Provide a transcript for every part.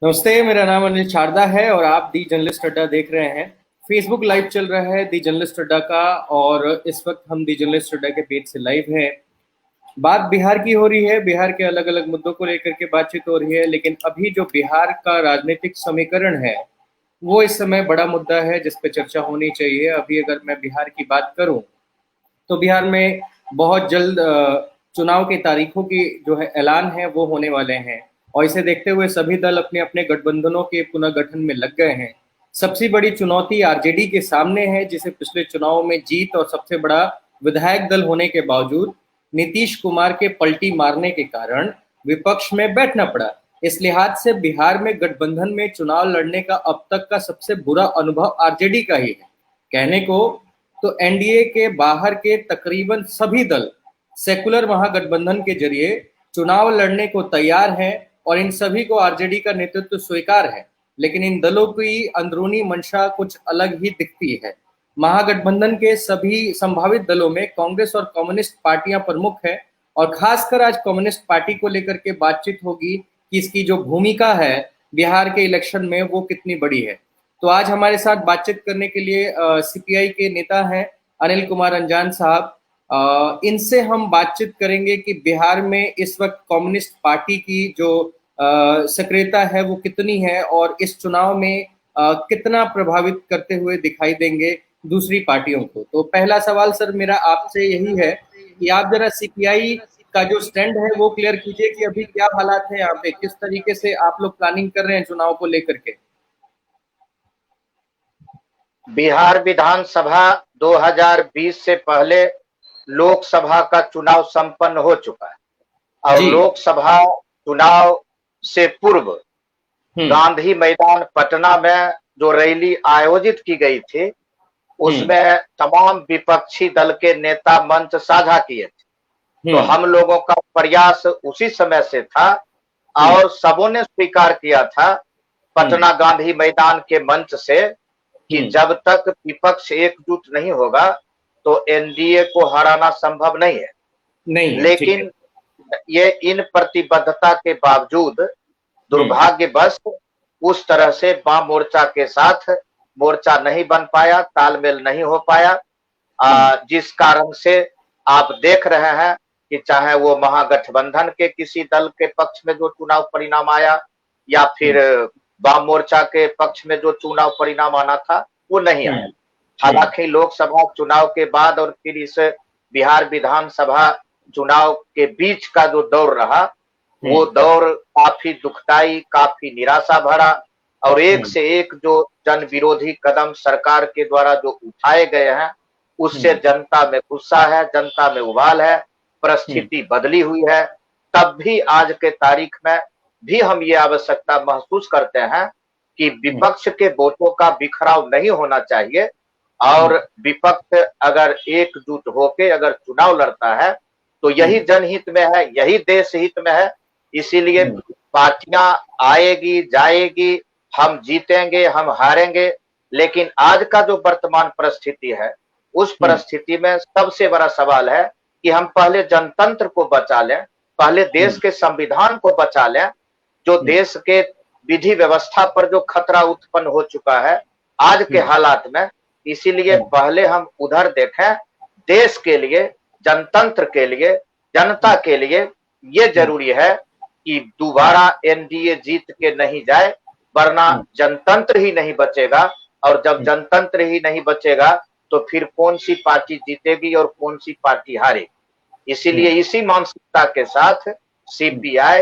नमस्ते, मेरा नाम अनिल शारदा है और आप दी जर्नलिस्ट अड्डा देख रहे हैं। फेसबुक लाइव चल रहा है दी जर्नलिस्ट अड्डा का। और इस वक्त हम दी जर्नलिस्ट अड्डा के पेज से लाइव हैं। बात बिहार की हो रही है, बिहार के अलग अलग मुद्दों को लेकर के बातचीत हो रही है, लेकिन अभी जो बिहार का राजनीतिक समीकरण है वो इस समय बड़ा मुद्दा है जिस पे चर्चा होनी चाहिए। अभी अगर मैं बिहार की बात करूं तो बिहार में बहुत जल्द चुनाव की तारीखों की जो है ऐलान है वो होने वाले हैं। और इसे देखते हुए सभी दल अपने अपने गठबंधनों के पुनर्गठन में लग गए हैं। सबसे बड़ी चुनौती आरजेडी के सामने है, जिसे पिछले चुनाव में जीत और सबसे बड़ा विधायक दल होने के बावजूद नीतीश कुमार के पलटी मारने के कारण विपक्ष में बैठना पड़ा। इस लिहाज से बिहार में गठबंधन में चुनाव लड़ने का अब तक का सबसे बुरा अनुभव आरजेडी का ही है। कहने को तो एनडीए के बाहर के तकरीबन सभी दल सेकुलर महागठबंधन के जरिए चुनाव लड़ने को तैयार हैं और इन सभी को आरजेडी का नेतृत्व स्वीकार है। लेकिन इन दलों की अंदरूनी मंशा कुछ अलग ही दिखती है। महागठबंधन के सभी संभावित दलों में कांग्रेस और कम्युनिस्ट पार्टियां प्रमुख है और खासकर आज कम्युनिस्ट पार्टी को लेकर के बातचीत होगी कि इसकी जो भूमिका है बिहार के इलेक्शन में वो कितनी बड़ी है। तो आज हमारे साथ बातचीत करने के लिए सीपीआई के नेता हैं अनिल कुमार अंजान साहब। इनसे हम बातचीत करेंगे कि बिहार में इस वक्त कम्युनिस्ट पार्टी की जो सक्रियता है वो कितनी है और इस चुनाव में कितना प्रभावित करते हुए दिखाई देंगे दूसरी पार्टियों को। तो पहला सवाल सर मेरा आपसे यही है कि आप जरा सीपीआई का जो स्टैंड है वो क्लियर कीजिए कि अभी क्या हालात है यहाँ पे, किस तरीके से आप लोग प्लानिंग कर रहे हैं चुनाव को लेकर के। बिहार विधानसभा 2020 से पहले लोकसभा का चुनाव संपन्न हो चुका है और लोकसभा चुनाव से पूर्व गांधी मैदान पटना में जो रैली आयोजित की गई थी उसमें तमाम विपक्षी दल के नेता मंच साझा किए थे। तो हम लोगों का प्रयास उसी समय से था और सबों ने स्वीकार किया था पटना गांधी मैदान के मंच से कि जब तक विपक्ष एकजुट नहीं होगा तो एनडीए को हराना संभव नहीं है। लेकिन ये इन प्रतिबद्धता के बावजूद दुर्भाग्यवश उस तरह से वाम मोर्चा के साथ मोर्चा नहीं बन पाया, तालमेल नहीं हो पाया, जिस कारण से आप देख रहे हैं कि चाहे वो महागठबंधन के किसी दल के पक्ष में जो चुनाव परिणाम आया या फिर वाम मोर्चा के पक्ष में जो चुनाव परिणाम आना था वो नहीं आया। हालांकि लोकसभा चुनाव के बाद और फिर इस बिहार विधानसभा चुनाव के बीच का जो दौर रहा वो दौर काफी दुखदाई, काफी निराशा भरा और एक से एक जो जन विरोधी कदम सरकार के द्वारा जो उठाए गए हैं उससे जनता में गुस्सा है, जनता में उबाल है, परिस्थिति बदली हुई है। तब भी आज के तारीख में भी हम ये आवश्यकता महसूस करते हैं कि विपक्ष के वोटों का बिखराव नहीं होना चाहिए और विपक्ष अगर एकजुट होकर अगर चुनाव लड़ता है तो यही जनहित में है, यही देश हित में है। इसीलिए पार्टियां आएगी जाएगी, हम जीतेंगे हम हारेंगे, लेकिन आज का जो वर्तमान परिस्थिति है उस परिस्थिति में सबसे बड़ा सवाल है कि हम पहले जनतंत्र को बचा लें, पहले देश के संविधान को बचा लें। जो देश के विधि व्यवस्था पर जो खतरा उत्पन्न हो चुका है आज के हालात में, इसीलिए पहले हम उधर देखें। देश के लिए, जनतंत्र के लिए, जनता के लिए ये जरूरी है कि दोबारा एनडीए जीत के नहीं जाए, वरना जनतंत्र ही नहीं बचेगा और जब जनतंत्र ही नहीं बचेगा तो फिर कौन सी पार्टी जीतेगी और कौन सी पार्टी हारेगी। इसीलिए इसी मानसिकता के साथ सीपीआई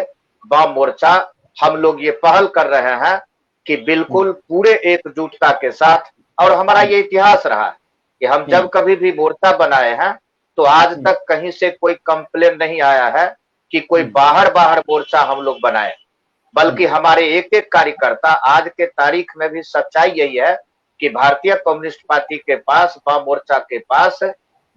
वाम मोर्चा हम लोग ये पहल कर रहे हैं कि बिल्कुल पूरे एकजुटता के साथ, और हमारा ये इतिहास रहा है कि हम जब कभी भी मोर्चा बनाए हैं तो आज तक कहीं से कोई कंप्लेन नहीं आया है कि कोई बाहर मोर्चा हम लोग बनाए, बल्कि हमारे एक एक कार्यकर्ता, आज के तारीख में भी सच्चाई यही है कि भारतीय कम्युनिस्ट पार्टी के पास, वाम मोर्चा के पास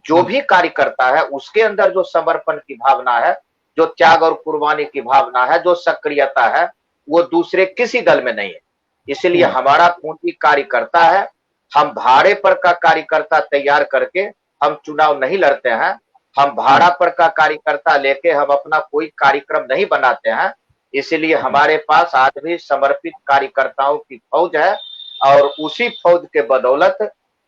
जो भी कार्यकर्ता है उसके अंदर जो समर्पण की भावना है, जो त्याग और कुर्बानी की भावना है, जो सक्रियता है, वो दूसरे किसी दल में नहीं है। इसलिए हमारा पूंजी कार्यकर्ता है। हम भाड़े पर का कार्यकर्ता तैयार करके हम चुनाव नहीं लड़ते हैं। हम भाड़ा पर का कार्यकर्ता लेके हम अपना कोई कार्यक्रम नहीं बनाते हैं। इसीलिए हमारे पास आज भी समर्पित कार्यकर्ताओं की फौज है और उसी फौज के बदौलत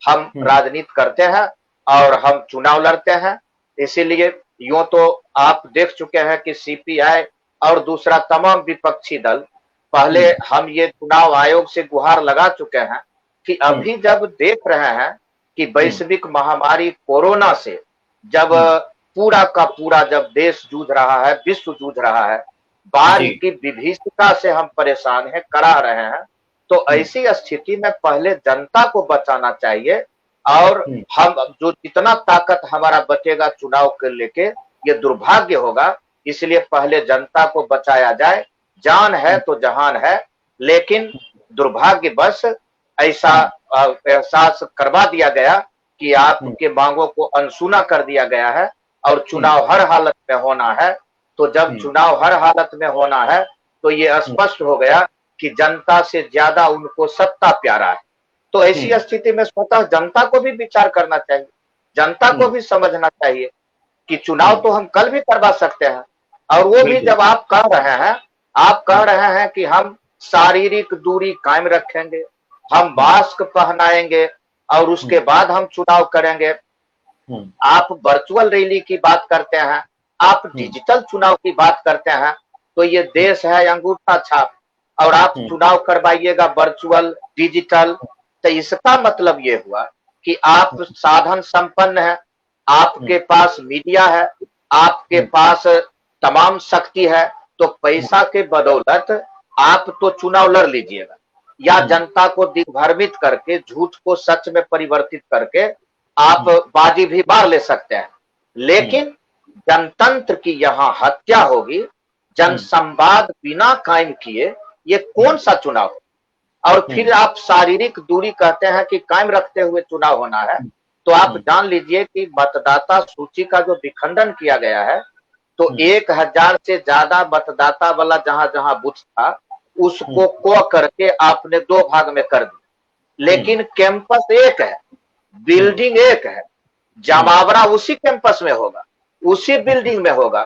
हम राजनीति करते हैं और हम चुनाव लड़ते हैं। इसीलिए यूं तो आप देख चुके हैं कि सीपीआई और दूसरा तमाम विपक्षी दल पहले हम ये चुनाव आयोग से गुहार लगा चुके हैं कि अभी जब देख रहे हैं कि वैश्विक महामारी कोरोना से जब पूरा का पूरा जब देश जूझ रहा है, विश्व जूझ रहा है, बाढ़ की विभीषिका से हम परेशान हैं, करा रहे हैं, तो ऐसी स्थिति में पहले जनता को बचाना चाहिए और हम जो जितना ताकत हमारा बचेगा चुनाव के लेके ये दुर्भाग्य होगा। इसलिए पहले जनता को बचाया जाए, जान है तो जहान है। लेकिन दुर्भाग्यवश ऐसा एहसास करवा दिया गया कि आपके मांगों को अनसुना कर दिया गया है और चुनाव हर हालत में होना है। तो जब चुनाव हर हालत में होना है तो ये स्पष्ट हो गया कि जनता से ज्यादा उनको सत्ता प्यारा है। तो ऐसी स्थिति में स्वतः जनता को भी विचार करना चाहिए, जनता को भी समझना चाहिए कि चुनाव तो हम कल भी करवा सकते हैं। और वो भी जब आप कह रहे हैं कि हम शारीरिक दूरी कायम रखेंगे, हम मास्क पहनाएंगे और उसके बाद हम चुनाव करेंगे। आप वर्चुअल रैली की बात करते हैं, आप डिजिटल चुनाव की बात करते हैं, तो ये देश है अंगूठा छाप और आप चुनाव करवाइएगा वर्चुअल डिजिटल। तो इसका मतलब ये हुआ कि आप साधन संपन्न है, आपके पास मीडिया है, आपके पास तमाम शक्ति है, तो पैसा के बदौलत आप तो चुनाव लड़ लीजिएगा या जनता को दिग्भ्रमित करके झूठ को सच में परिवर्तित करके आप बाजी भी मार ले सकते हैं। लेकिन जनतंत्र की यहाँ हत्या होगी, जनसंवाद बिना कायम किए ये कौन सा चुनाव? और फिर आप शारीरिक दूरी कहते हैं कि कायम रखते हुए चुनाव होना है। तो आप जान लीजिए कि मतदाता सूची का जो विखंडन किया गया है, तो 1000 से ज्यादा मतदाता वाला जहां जहां बूथ था उसको को करके आपने 2 भाग में कर दिया। लेकिन कैंपस एक है, बिल्डिंग एक है, जमावड़ा उसी कैंपस में होगा, उसी बिल्डिंग में होगा।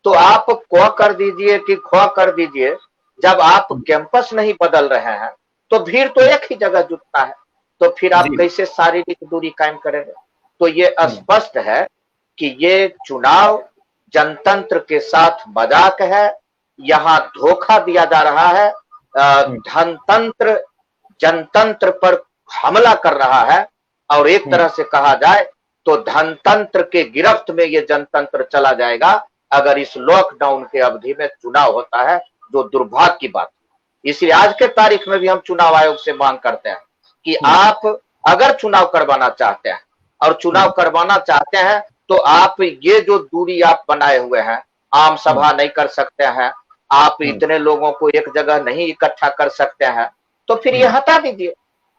तो आप को कर दीजिए कि खो कर दीजिए, जब आप कैंपस नहीं बदल रहे हैं तो भीड़ तो एक ही जगह जुटता है, तो फिर आप कैसे शारीरिक दूरी कायम करेंगे? तो ये स्पष्ट है कि ये चुनाव जनतंत्र के साथ मजाक है, यहाँ धोखा दिया जा रहा है, धनतंत्र जनतंत्र पर हमला कर रहा है। और एक तरह से कहा जाए तो धनतंत्र के गिरफ्त में ये जनतंत्र चला जाएगा अगर इस लॉकडाउन के अवधि में चुनाव होता है, जो दुर्भाग्य की बात। इसलिए आज के तारीख में भी हम चुनाव आयोग से मांग करते हैं कि आप अगर चुनाव करवाना चाहते हैं और चुनाव करवाना चाहते हैं तो आप ये जो दूरी आप बनाए हुए हैं, आम सभा नहीं कर सकते हैं, आप इतने लोगों को एक जगह नहीं इकट्ठा कर सकते हैं, तो फिर ये हटा दीजिए।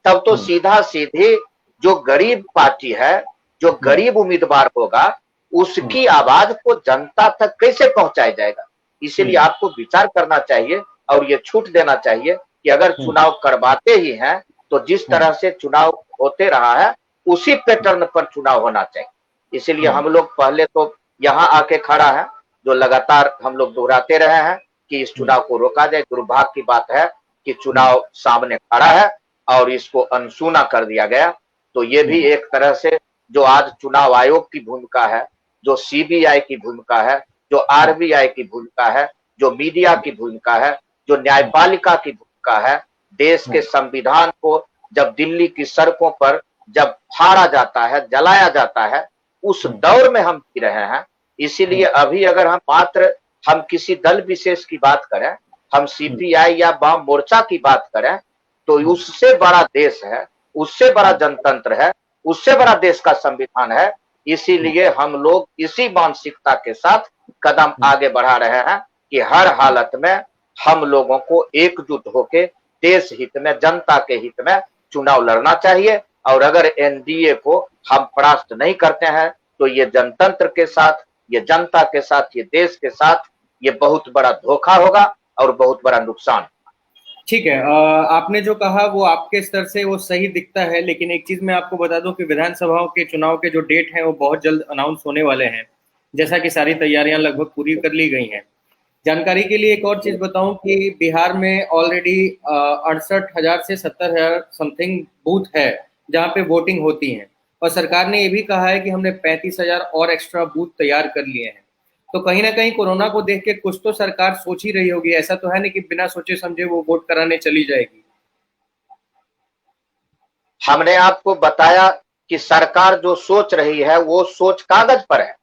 तब तो सीधा सीधे जो गरीब पार्टी है, जो गरीब उम्मीदवार होगा, उसकी आवाज को जनता तक कैसे पहुंचाया जाएगा? इसीलिए आपको विचार करना चाहिए और ये छूट देना चाहिए कि अगर चुनाव करवाते ही हैं तो जिस तरह से चुनाव होते रहा है उसी पैटर्न पर चुनाव होना चाहिए। इसीलिए हम लोग पहले तो यहाँ आके खड़ा है, जो लगातार हम लोग दोहराते रहे हैं कि इस चुनाव को रोका जाए। दुर्भाग्य की बात है कि चुनाव सामने खड़ा है और इसको अनसुना कर दिया गया। तो ये भी एक तरह से जो आज चुनाव आयोग की भूमिका है, जो सीबीआई की भूमिका है, जो आरबीआई की भूमिका है, जो मीडिया की भूमिका है, जो न्यायपालिका की भूमिका है, देश के संविधान को जब दिल्ली की सड़कों पर जब फाड़ा जाता है, जलाया जाता है, उस दौर में हम जी रहे हैं। इसीलिए अभी अगर हम किसी दल विशेष की बात करें, हम सीपीआई या वाम मोर्चा की बात करें, तो उससे बड़ा देश है, उससे बड़ा जनतंत्र है, उससे बड़ा देश का संविधान है। इसीलिए हम लोग इसी मानसिकता के साथ कदम आगे बढ़ा रहे हैं कि हर हालत में हम लोगों को एकजुट होकर देश हित में, जनता के हित में चुनाव लड़ना चाहिए। और अगर एनडीए को हम परास्त नहीं करते हैं तो ये जनतंत्र के साथ, ये जनता के साथ, ये देश के साथ ये बहुत बड़ा धोखा होगा और बहुत बड़ा नुकसान। ठीक है, आपने जो कहा वो आपके स्तर से वो सही दिखता है, लेकिन एक चीज मैं आपको बता दूं कि विधानसभाओं के चुनाव के जो डेट हैं वो बहुत जल्द अनाउंस होने वाले हैं, जैसा कि सारी तैयारियां लगभग पूरी कर ली गई हैं। जानकारी के लिए एक और चीज बताऊं कि बिहार में ऑलरेडी 68,000 से 70,000 समथिंग बूथ है जहां पे वोटिंग होती है, और सरकार ने ये भी कहा है कि हमने 35,000 और एक्स्ट्रा बूथ तैयार कर लिए हैं। तो कहीं ना कहीं कोरोना को देख के कुछ तो सरकार सोच ही रही होगी, ऐसा तो है नहीं कि बिना सोचे समझे वो वोट कराने चली जाएगी। हमने आपको बताया कि सरकार जो सोच रही है वो सोच कागज पर है।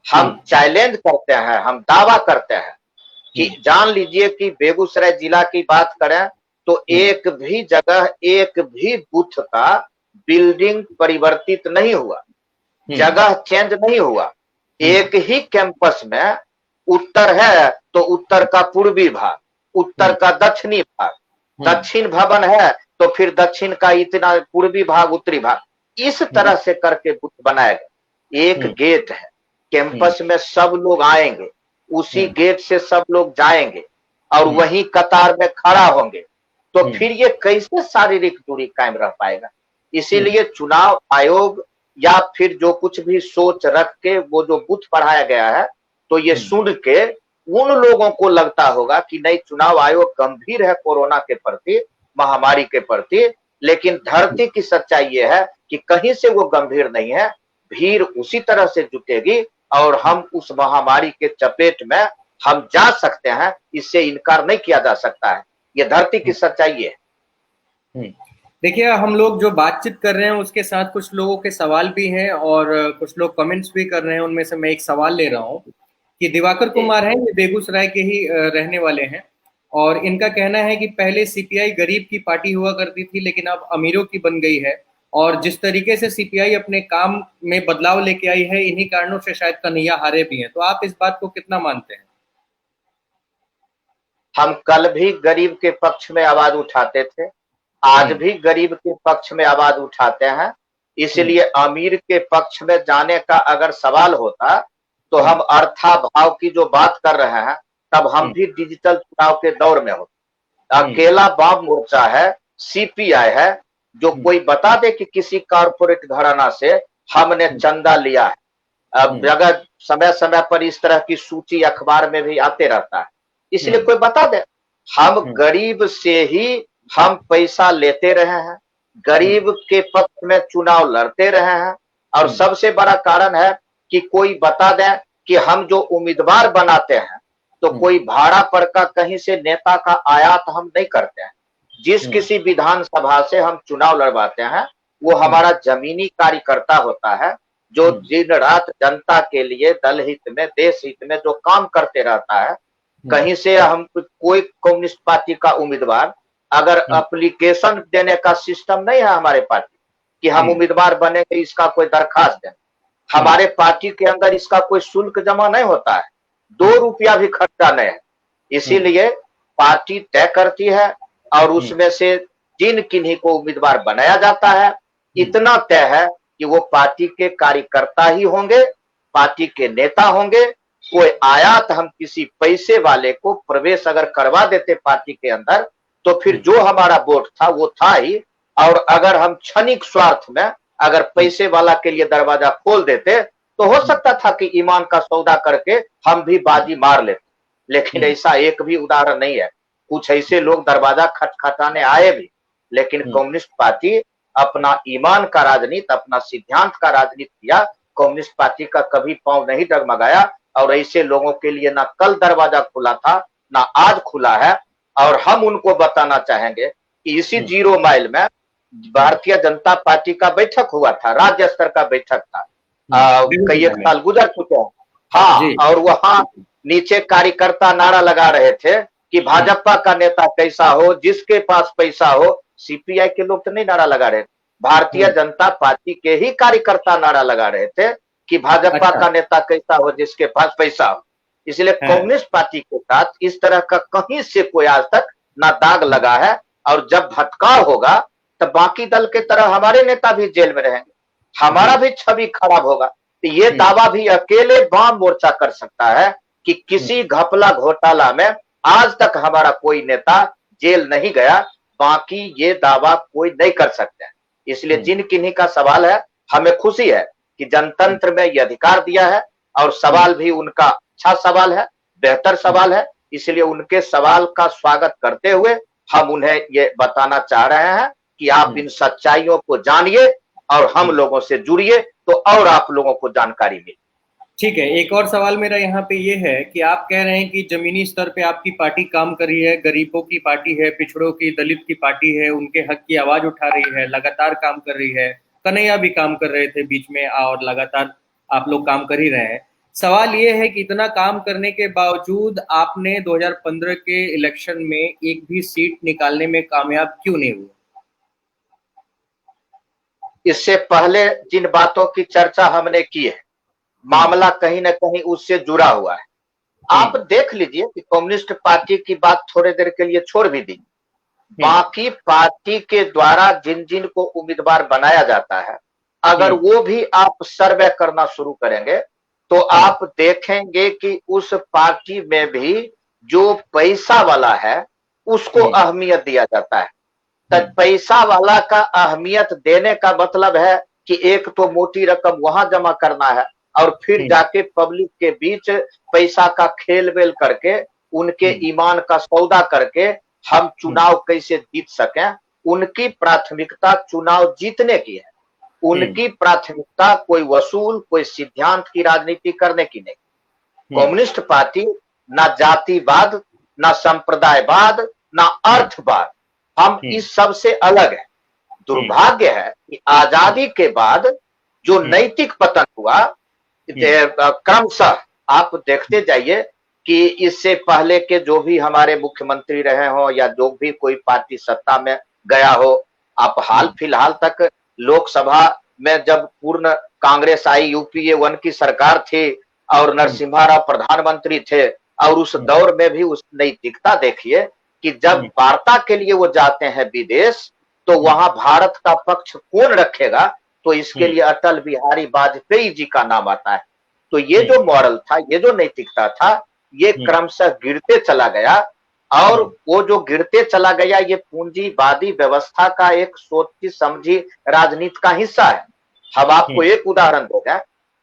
हम चैलेंज करते हैं, हम दावा करते हैं कि जान लीजिए कि बेगूसराय जिला की बात करें तो एक भी जगह, एक भी बूथ का बिल्डिंग परिवर्तित नहीं हुआ, जगह चेंज नहीं हुआ। एक ही कैंपस में उत्तर है तो उत्तर का पूर्वी भाग, उत्तर का दक्षिणी भाग, दक्षिण भवन है तो फिर दक्षिण का इतना पूर्वी भाग, उत्तरी भाग, इस तरह से करके बूथ बनाया गया। एक गेट है, कैंपस में सब लोग आएंगे, उसी गेट से सब लोग जाएंगे और वही कतार में खड़ा होंगे, तो फिर ये कैसे शारीरिक दूरी कायम रह पाएगा। इसीलिए चुनाव आयोग या फिर जो कुछ भी सोच रख के वो जो बूथ पढ़ाया गया है, तो ये सुन के उन लोगों को लगता होगा कि नहीं, चुनाव आयोग गंभीर है कोरोना के प्रति, महामारी के प्रति, लेकिन धरती की सच्चाई ये है कि कहीं से वो गंभीर नहीं है। भीड़ उसी तरह से जुटेगी और हम उस महामारी के चपेट में हम जा सकते हैं, इससे इनकार नहीं किया जा सकता है। ये धरती की सच्चाई है। देखिए, हम लोग जो बातचीत कर रहे हैं उसके साथ कुछ लोगों के सवाल भी हैं और कुछ लोग कमेंट्स भी कर रहे हैं। उनमें से मैं एक सवाल ले रहा हूँ कि दिवाकर कुमार हैं, ये बेगूसराय के ही रहने वाले हैं, और इनका कहना है कि पहले सीपीआई गरीब की पार्टी हुआ करती थी लेकिन अब अमीरों की बन गई है, और जिस तरीके से सीपीआई अपने काम में बदलाव लेके आई है, इन्हीं कारणों से शायद कन्हैया हारे भी हैं। तो आप इस बात को कितना मानते हैं? हम कल भी गरीब के पक्ष में आवाज उठाते थे, आज भी गरीब के पक्ष में आवाज उठाते हैं। इसलिए अमीर के पक्ष में जाने का अगर सवाल होता तो हम अर्थाभाव की जो बात कर रहे हैं तब हम भी डिजिटल चुनाव के दौर में होते। अकेला वाम मोर्चा है, सीपीआई है, जो कोई बता दे कि किसी कारपोरेट घराना से हमने चंदा लिया है। अब अगर समय समय पर इस तरह की सूची अखबार में भी आते रहता है, इसलिए कोई बता दे। हम गरीब से ही हम पैसा लेते रहे हैं, गरीब के पक्ष में चुनाव लड़ते रहे हैं, और सबसे बड़ा कारण है कि कोई बता दे कि हम जो उम्मीदवार बनाते हैं तो कोई भाड़ा पर का कहीं से नेता का आयात हम नहीं करते हैं। जिस किसी विधानसभा से हम चुनाव लड़वाते हैं वो हमारा जमीनी कार्यकर्ता होता है, जो दिन रात जनता के लिए, दल हित में, देश हित में जो काम करते रहता है। कहीं से हम कोई कम्युनिस्ट पार्टी का उम्मीदवार अगर एप्लीकेशन देने का सिस्टम नहीं है हमारे पार्टी कि हम उम्मीदवार बनेंगे, इसका कोई दरखास्त दें, हमारे पार्टी के अंदर इसका कोई शुल्क जमा नहीं होता है, 2 रुपया भी खर्चा नहीं है। इसीलिए पार्टी तय करती है और उसमें से जिन किन्हीं को उम्मीदवार बनाया जाता है, इतना तय है कि वो पार्टी के कार्यकर्ता ही होंगे, पार्टी के नेता होंगे। कोई आयात हम किसी पैसे वाले को प्रवेश अगर करवा देते पार्टी के अंदर तो फिर जो हमारा वोट था वो था ही, और अगर हम क्षणिक स्वार्थ में अगर पैसे वाला के लिए दरवाजा खोल देते तो हो सकता था कि ईमान का सौदा करके हम भी बाजी मार लेते, लेकिन ऐसा एक भी उदाहरण नहीं है। कुछ ऐसे लोग दरवाजा खटखटाने आए भी, लेकिन कम्युनिस्ट पार्टी अपना ईमान का राजनीति, अपना सिद्धांत का राजनीति किया। कम्युनिस्ट पार्टी का कभी पांव नहीं डगमगाया, और ऐसे लोगों के लिए ना कल दरवाजा खुला था ना आज खुला है। और हम उनको बताना चाहेंगे कि इसी 0 माइल में भारतीय जनता पार्टी का बैठक हुआ था, राज्य स्तर का बैठक था, कई एक साल गुजर चुके हैं। हाँ, और वहां नीचे कार्यकर्ता नारा लगा रहे थे कि भाजपा का नेता कैसा हो, जिसके पास पैसा हो। सीपीआई के लोग तो नहीं नारा लगा रहे थे, भारतीय जनता पार्टी के ही कार्यकर्ता नारा लगा रहे थे कि भाजपा का नेता कैसा हो, जिसके पास पैसा हो। इसलिए कम्युनिस्ट पार्टी के साथ इस तरह का कहीं से कोई आज तक ना दाग लगा है, और जब भटकाव होगा तो बाकी दल के तरह हमारे नेता भी जेल में रहेंगे, हमारा भी छवि खराब होगा। तो ये दावा भी अकेले वाम मोर्चा कर सकता है कि किसी घपला घोटाला में आज तक हमारा कोई नेता जेल नहीं गया, बाकी ये दावा कोई नहीं कर सकते हैं। इसलिए जिन किन्हीं का सवाल है, हमें खुशी है कि जनतंत्र में ये अधिकार दिया है, और सवाल भी उनका अच्छा सवाल है, बेहतर सवाल है। इसलिए उनके सवाल का स्वागत करते हुए हम उन्हें ये बताना चाह रहे हैं कि आप इन सच्चाइयों को जानिए और हम लोगों से जुड़िए, तो और आप लोगों को जानकारी मिले। ठीक है, एक और सवाल मेरा यहाँ पे ये है कि आप कह रहे हैं कि जमीनी स्तर पे आपकी पार्टी काम कर रही है, गरीबों की पार्टी है, पिछड़ों की, दलित की पार्टी है, उनके हक की आवाज उठा रही है, लगातार काम कर रही है। कन्हैया भी काम कर रहे थे बीच में और लगातार आप लोग काम कर ही रहे हैं। सवाल ये है कि इतना काम करने के बावजूद आपने 2015 के इलेक्शन में एक भी सीट निकालने में कामयाब क्यों नहीं हुए? इससे पहले जिन बातों की चर्चा हमने की है, मामला कहीं ना कहीं उससे जुड़ा हुआ है। आप देख लीजिए कि कम्युनिस्ट पार्टी की बात थोड़ी देर के लिए छोड़ भी दी, बाकी पार्टी के द्वारा जिन जिन को उम्मीदवार बनाया जाता है, अगर वो भी आप सर्वे करना शुरू करेंगे तो आप देखेंगे कि उस पार्टी में भी जो पैसा वाला है उसको अहमियत दिया जाता है। तो पैसा वाला का अहमियत देने का मतलब है कि एक तो मोटी रकम वहां जमा करना है और फिर जाके पब्लिक के बीच पैसा का खेल वेल करके उनके ईमान का सौदा करके हम चुनाव कैसे जीत सकें। उनकी प्राथमिकता चुनाव जीतने की है, उनकी प्राथमिकता कोई वसूल, कोई सिद्धांत की राजनीति करने की नहीं। कम्युनिस्ट पार्टी ना जातिवाद, ना संप्रदायवाद, ना अर्थवाद, हम इस सब से अलग है। दुर्भाग्य है कि आजादी के बाद जो नैतिक पतन हुआ, क्रमशः आप देखते जाइए कि इससे पहले के जो भी हमारे मुख्यमंत्री रहे हो या जो भी कोई पार्टी सत्ता में गया हो, आप हाल फिलहाल तक लोकसभा में जब पूर्ण कांग्रेस आई, यूपीए 1 की सरकार थी और नरसिम्हा राव प्रधानमंत्री थे, और उस दौर में भी उस नैतिकता देखिए कि जब वार्ता के लिए वो जाते हैं विदेश, तो वहां भारत का पक्ष कौन रखेगा, तो इसके लिए अटल बिहारी वाजपेयी जी का नाम आता है। तो ये जो मॉरल था, ये जो नैतिकता था, ये क्रमशः गिरते चला गया, और वो जो गिरते चला गया ये पूंजीवादी व्यवस्था का एक सोची समझी राजनीति का हिस्सा है। हम आपको एक उदाहरण देंगे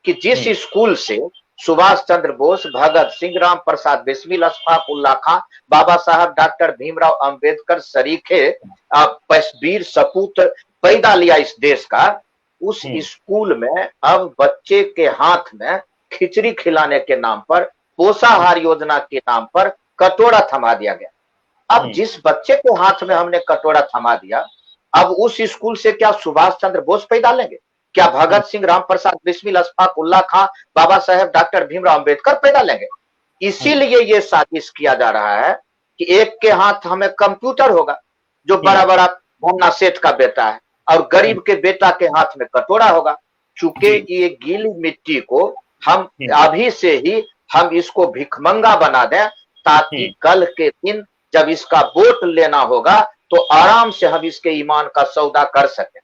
कि जिस स्कूल से सुभाष चंद्र बोस, भगत सिंह, राम प्रसाद बिस्मिल, अशफाक उल्लाह खां, बाबा साहब डॉक्टर भीमराव अंबेडकर सरीखे वीर सपूत पैदा लिया इस देश का, उस स्कूल में अब बच्चे के हाथ में खिचड़ी खिलाने के नाम पर, पोषाहार योजना के नाम पर कटोरा थमा दिया गया। अब जिस बच्चे को हाथ में हमने कटोरा थमा दिया, अब उस स्कूल से क्या सुभाष चंद्र बोस पैदा लेंगे? क्या भगत सिंह, राम प्रसाद बिस्मिल, अशफाक उल्लाह खां, बाबा साहेब डॉक्टर भीमराव अंबेडकर पैदा लेंगे? इसीलिए ये साजिश किया जा रहा है कि एक के हाथ हमें कंप्यूटर होगा जो बड़ा बड़ा मुन्ना सेठ का बेटा है, और गरीब के बेटा के हाथ में कटोरा होगा। चूंकि ये गीली मिट्टी को हम अभी से ही हम इसको भिखमंगा बना दें, ताकि कल के दिन जब इसका वोट लेना होगा तो आराम से हम इसके ईमान का सौदा कर सकें।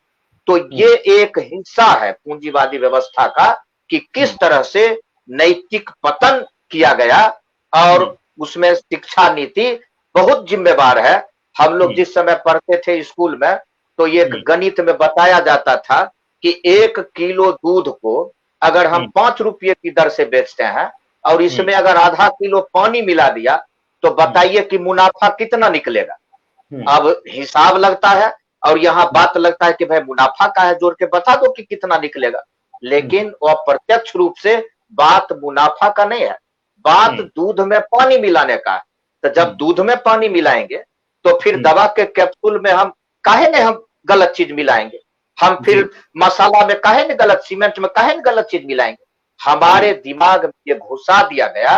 तो ये एक हिस्सा है पूंजीवादी व्यवस्था का कि किस तरह से नैतिक पतन किया गया, और उसमें शिक्षा नीति बहुत जिम्मेवार है। हम लोग जिस समय पढ़ते थे स्कूल में, तो ये गणित में बताया जाता था कि 1 किलो दूध को अगर हम 5 रुपये की दर से बेचते हैं और इसमें अगर आधा किलो पानी मिला दिया, तो बताइए कि मुनाफा कितना निकलेगा। अब हिसाब लगता है और यहाँ बात लगता है कि भाई मुनाफा का है, जोड़ के बता दो कि कितना निकलेगा। लेकिन वह प्रत्यक्ष रूप से बात मुनाफा का नहीं है, बात दूध में पानी मिलाने का है। तो जब दूध में पानी मिलाएंगे तो फिर दवा के कैप्सूल में हम काहे ने हम गलत चीज मिलाएंगे? हम फिर मसाला में काहे ने गलत, सीमेंट में काहे ने गलत चीज मिलाएंगे? हमारे दिमाग में ये घुसा दिया गया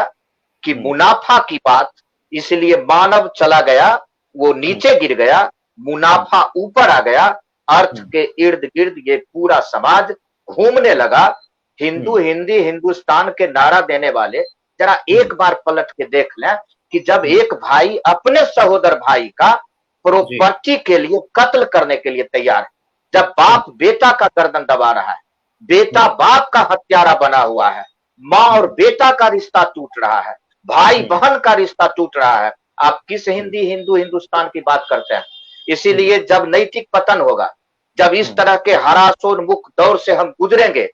कि मुनाफा की बात, इसलिए मानव चला गया, वो नीचे गिर गया, मुनाफा ऊपर आ गया, अर्थ के इर्द गिर्द ये पूरा समाज घूमने लगा। हिंदू हिंदी हिंदुस्तान के नारा देने वाले जरा एक बार पलट के देख लें कि जब एक भाई अपने सहोदर भाई का प्रॉपर्टी के लिए कत्ल करने के लिए तैयार है, जब बाप बेटा का गर्दन दबा रहा है, बेटा बाप का हत्यारा बना हुआ है, माँ और बेटा का रिश्ता टूट रहा है, भाई बहन का रिश्ता टूट रहा है, आप किस हिंदी हिंदू हिंदुस्तान की बात करते हैं? इसीलिए जब नैतिक पतन होगा, जब इस तरह के हरासोन्मुख दौर से हम गुजरेंगे,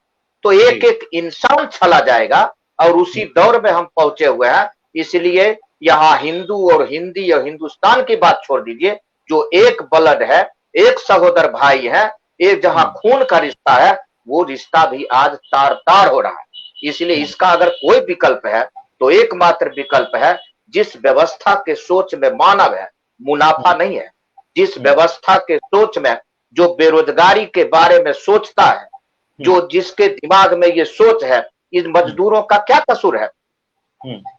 तो एक एक इंसान चला जाएगा, और उसी दौर में हम पहुंचे हुए हैं। इसलिए यहाँ हिंदू और हिंदी और हिंदुस्तान की बात छोड़ दीजिए, जो एक ब्लड है, एक सहोदर भाई है, एक जहां खून का रिश्ता है, वो रिश्ता भी आज तार तार हो रहा है। इसलिए इसका अगर कोई विकल्प है तो एकमात्र विकल्प है, जिस व्यवस्था के सोच में मानव है, मुनाफा नहीं है, जिस व्यवस्था के सोच में जो बेरोजगारी के बारे में सोचता है, जो जिसके दिमाग में ये सोच है, इन मजदूरों का क्या कसूर है?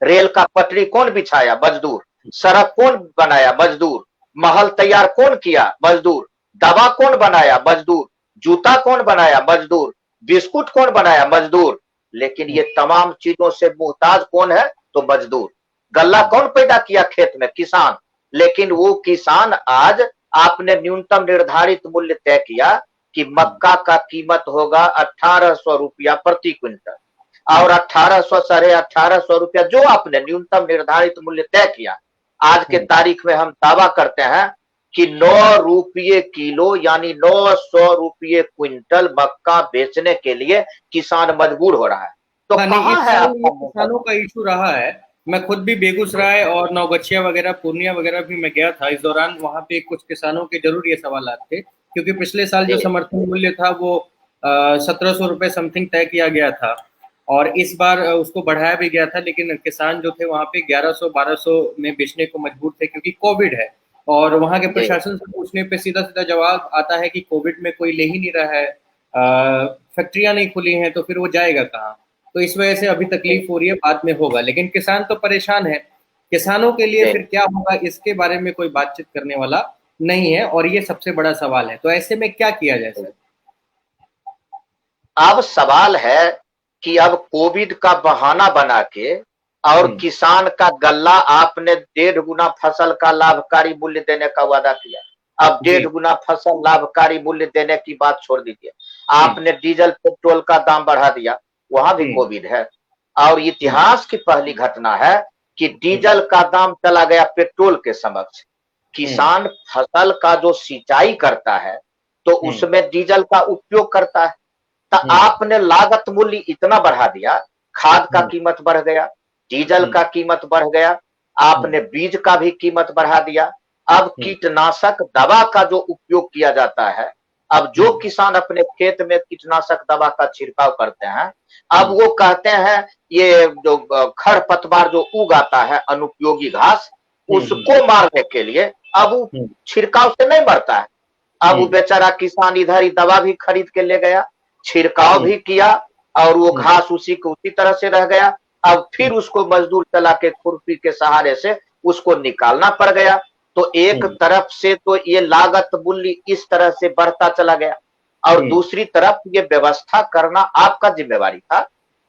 रेल का पटरी कौन बिछाया? मजदूर। सड़क कौन बनाया? मजदूर। महल तैयार कौन किया? मजदूर। दवा कौन बनाया? मजदूर। जूता कौन बनाया? मजदूर। बिस्कुट कौन बनाया? मजदूर। लेकिन ये तमाम चीजों से मुहताज कौन है? तो मजदूर। गल्ला कौन पैदा किया खेत में? किसान। लेकिन वो किसान आज आपने न्यूनतम निर्धारित मूल्य तय किया कि मक्का का कीमत होगा 1800 रुपया प्रति क्विंटल, और 1800 1850 रुपया जो आपने न्यूनतम निर्धारित मूल्य तय किया, आज के तारीख में हम दावा करते हैं कि 9 रुपये किलो यानी 900 रुपये क्विंटल मक्का बेचने के लिए किसान मजबूर हो रहा है। तो कहाँ है आपका? किसानों का इशू रहा है। मैं खुद भी बेगूसराय और नवगछिया वगैरह, पूर्णिया वगैरह भी मैं गया था इस दौरान। वहां पे कुछ किसानों के जरूर ये सवाल थे, क्योंकि पिछले साल जो समर्थन मूल्य था वो 1700 रुपए समथिंग तय किया गया था, और इस बार उसको बढ़ाया भी गया था। लेकिन किसान जो थे वहां पे 1100-1200 में बेचने को मजबूर थे, क्योंकि कोविड है। और वहां के प्रशासन से पूछने पे सीधा सीधा जवाब आता है कि कोविड में कोई ले ही नहीं रहा है, फैक्ट्रियां नहीं खुली हैं, तो फिर वो जाएगा कहाँ? तो इस वजह से अभी तकलीफ हो रही है, बाद में होगा। लेकिन किसान तो परेशान है। किसानों के लिए फिर क्या होगा, इसके बारे में कोई बातचीत करने वाला नहीं है, और ये सबसे बड़ा सवाल है। तो ऐसे में क्या किया जाए सर? अब सवाल है कि अब कोविड का बहाना बना के और किसान का गल्ला आपने 1.5 गुना फसल का लाभकारी मूल्य देने का वादा किया। अब 1.5 गुना फसल लाभकारी मूल्य देने की बात छोड़ दीजिए, आपने डीजल पेट्रोल का दाम बढ़ा दिया, वहां भी कोविड है। और इतिहास की पहली घटना है कि डीजल का दाम चला गया पेट्रोल के समक्ष। किसान फसल का जो सिंचाई करता है तो उसमें डीजल का उपयोग करता है, तो आपने लागत मूल्य इतना बढ़ा दिया, खाद का कीमत बढ़ गया, डीजल का कीमत बढ़ गया, आपने बीज का भी कीमत बढ़ा दिया। अब कीटनाशक दवा का जो उपयोग किया जाता है, अब जो किसान अपने खेत में कीटनाशक दवा का छिड़काव करते हैं, अब वो कहते हैं ये जो खरपतवार जो उग आता है, अनुपयोगी घास, उसको मारने के लिए अब वो छिड़काव से नहीं मरता है। अब वो बेचारा किसान इधर ही दवा भी खरीद के ले गया, छिड़काव भी किया, और वो घास उसी को उसी तरह से रह गया। अब फिर उसको मजदूर चला के खुरपी के सहारे से उसको निकालना पड़ गया। तो एक तरफ से तो ये लागत मूल्य इस तरह से बढ़ता चला गया, और दूसरी तरफ ये व्यवस्था करना आपका जिम्मेवारी था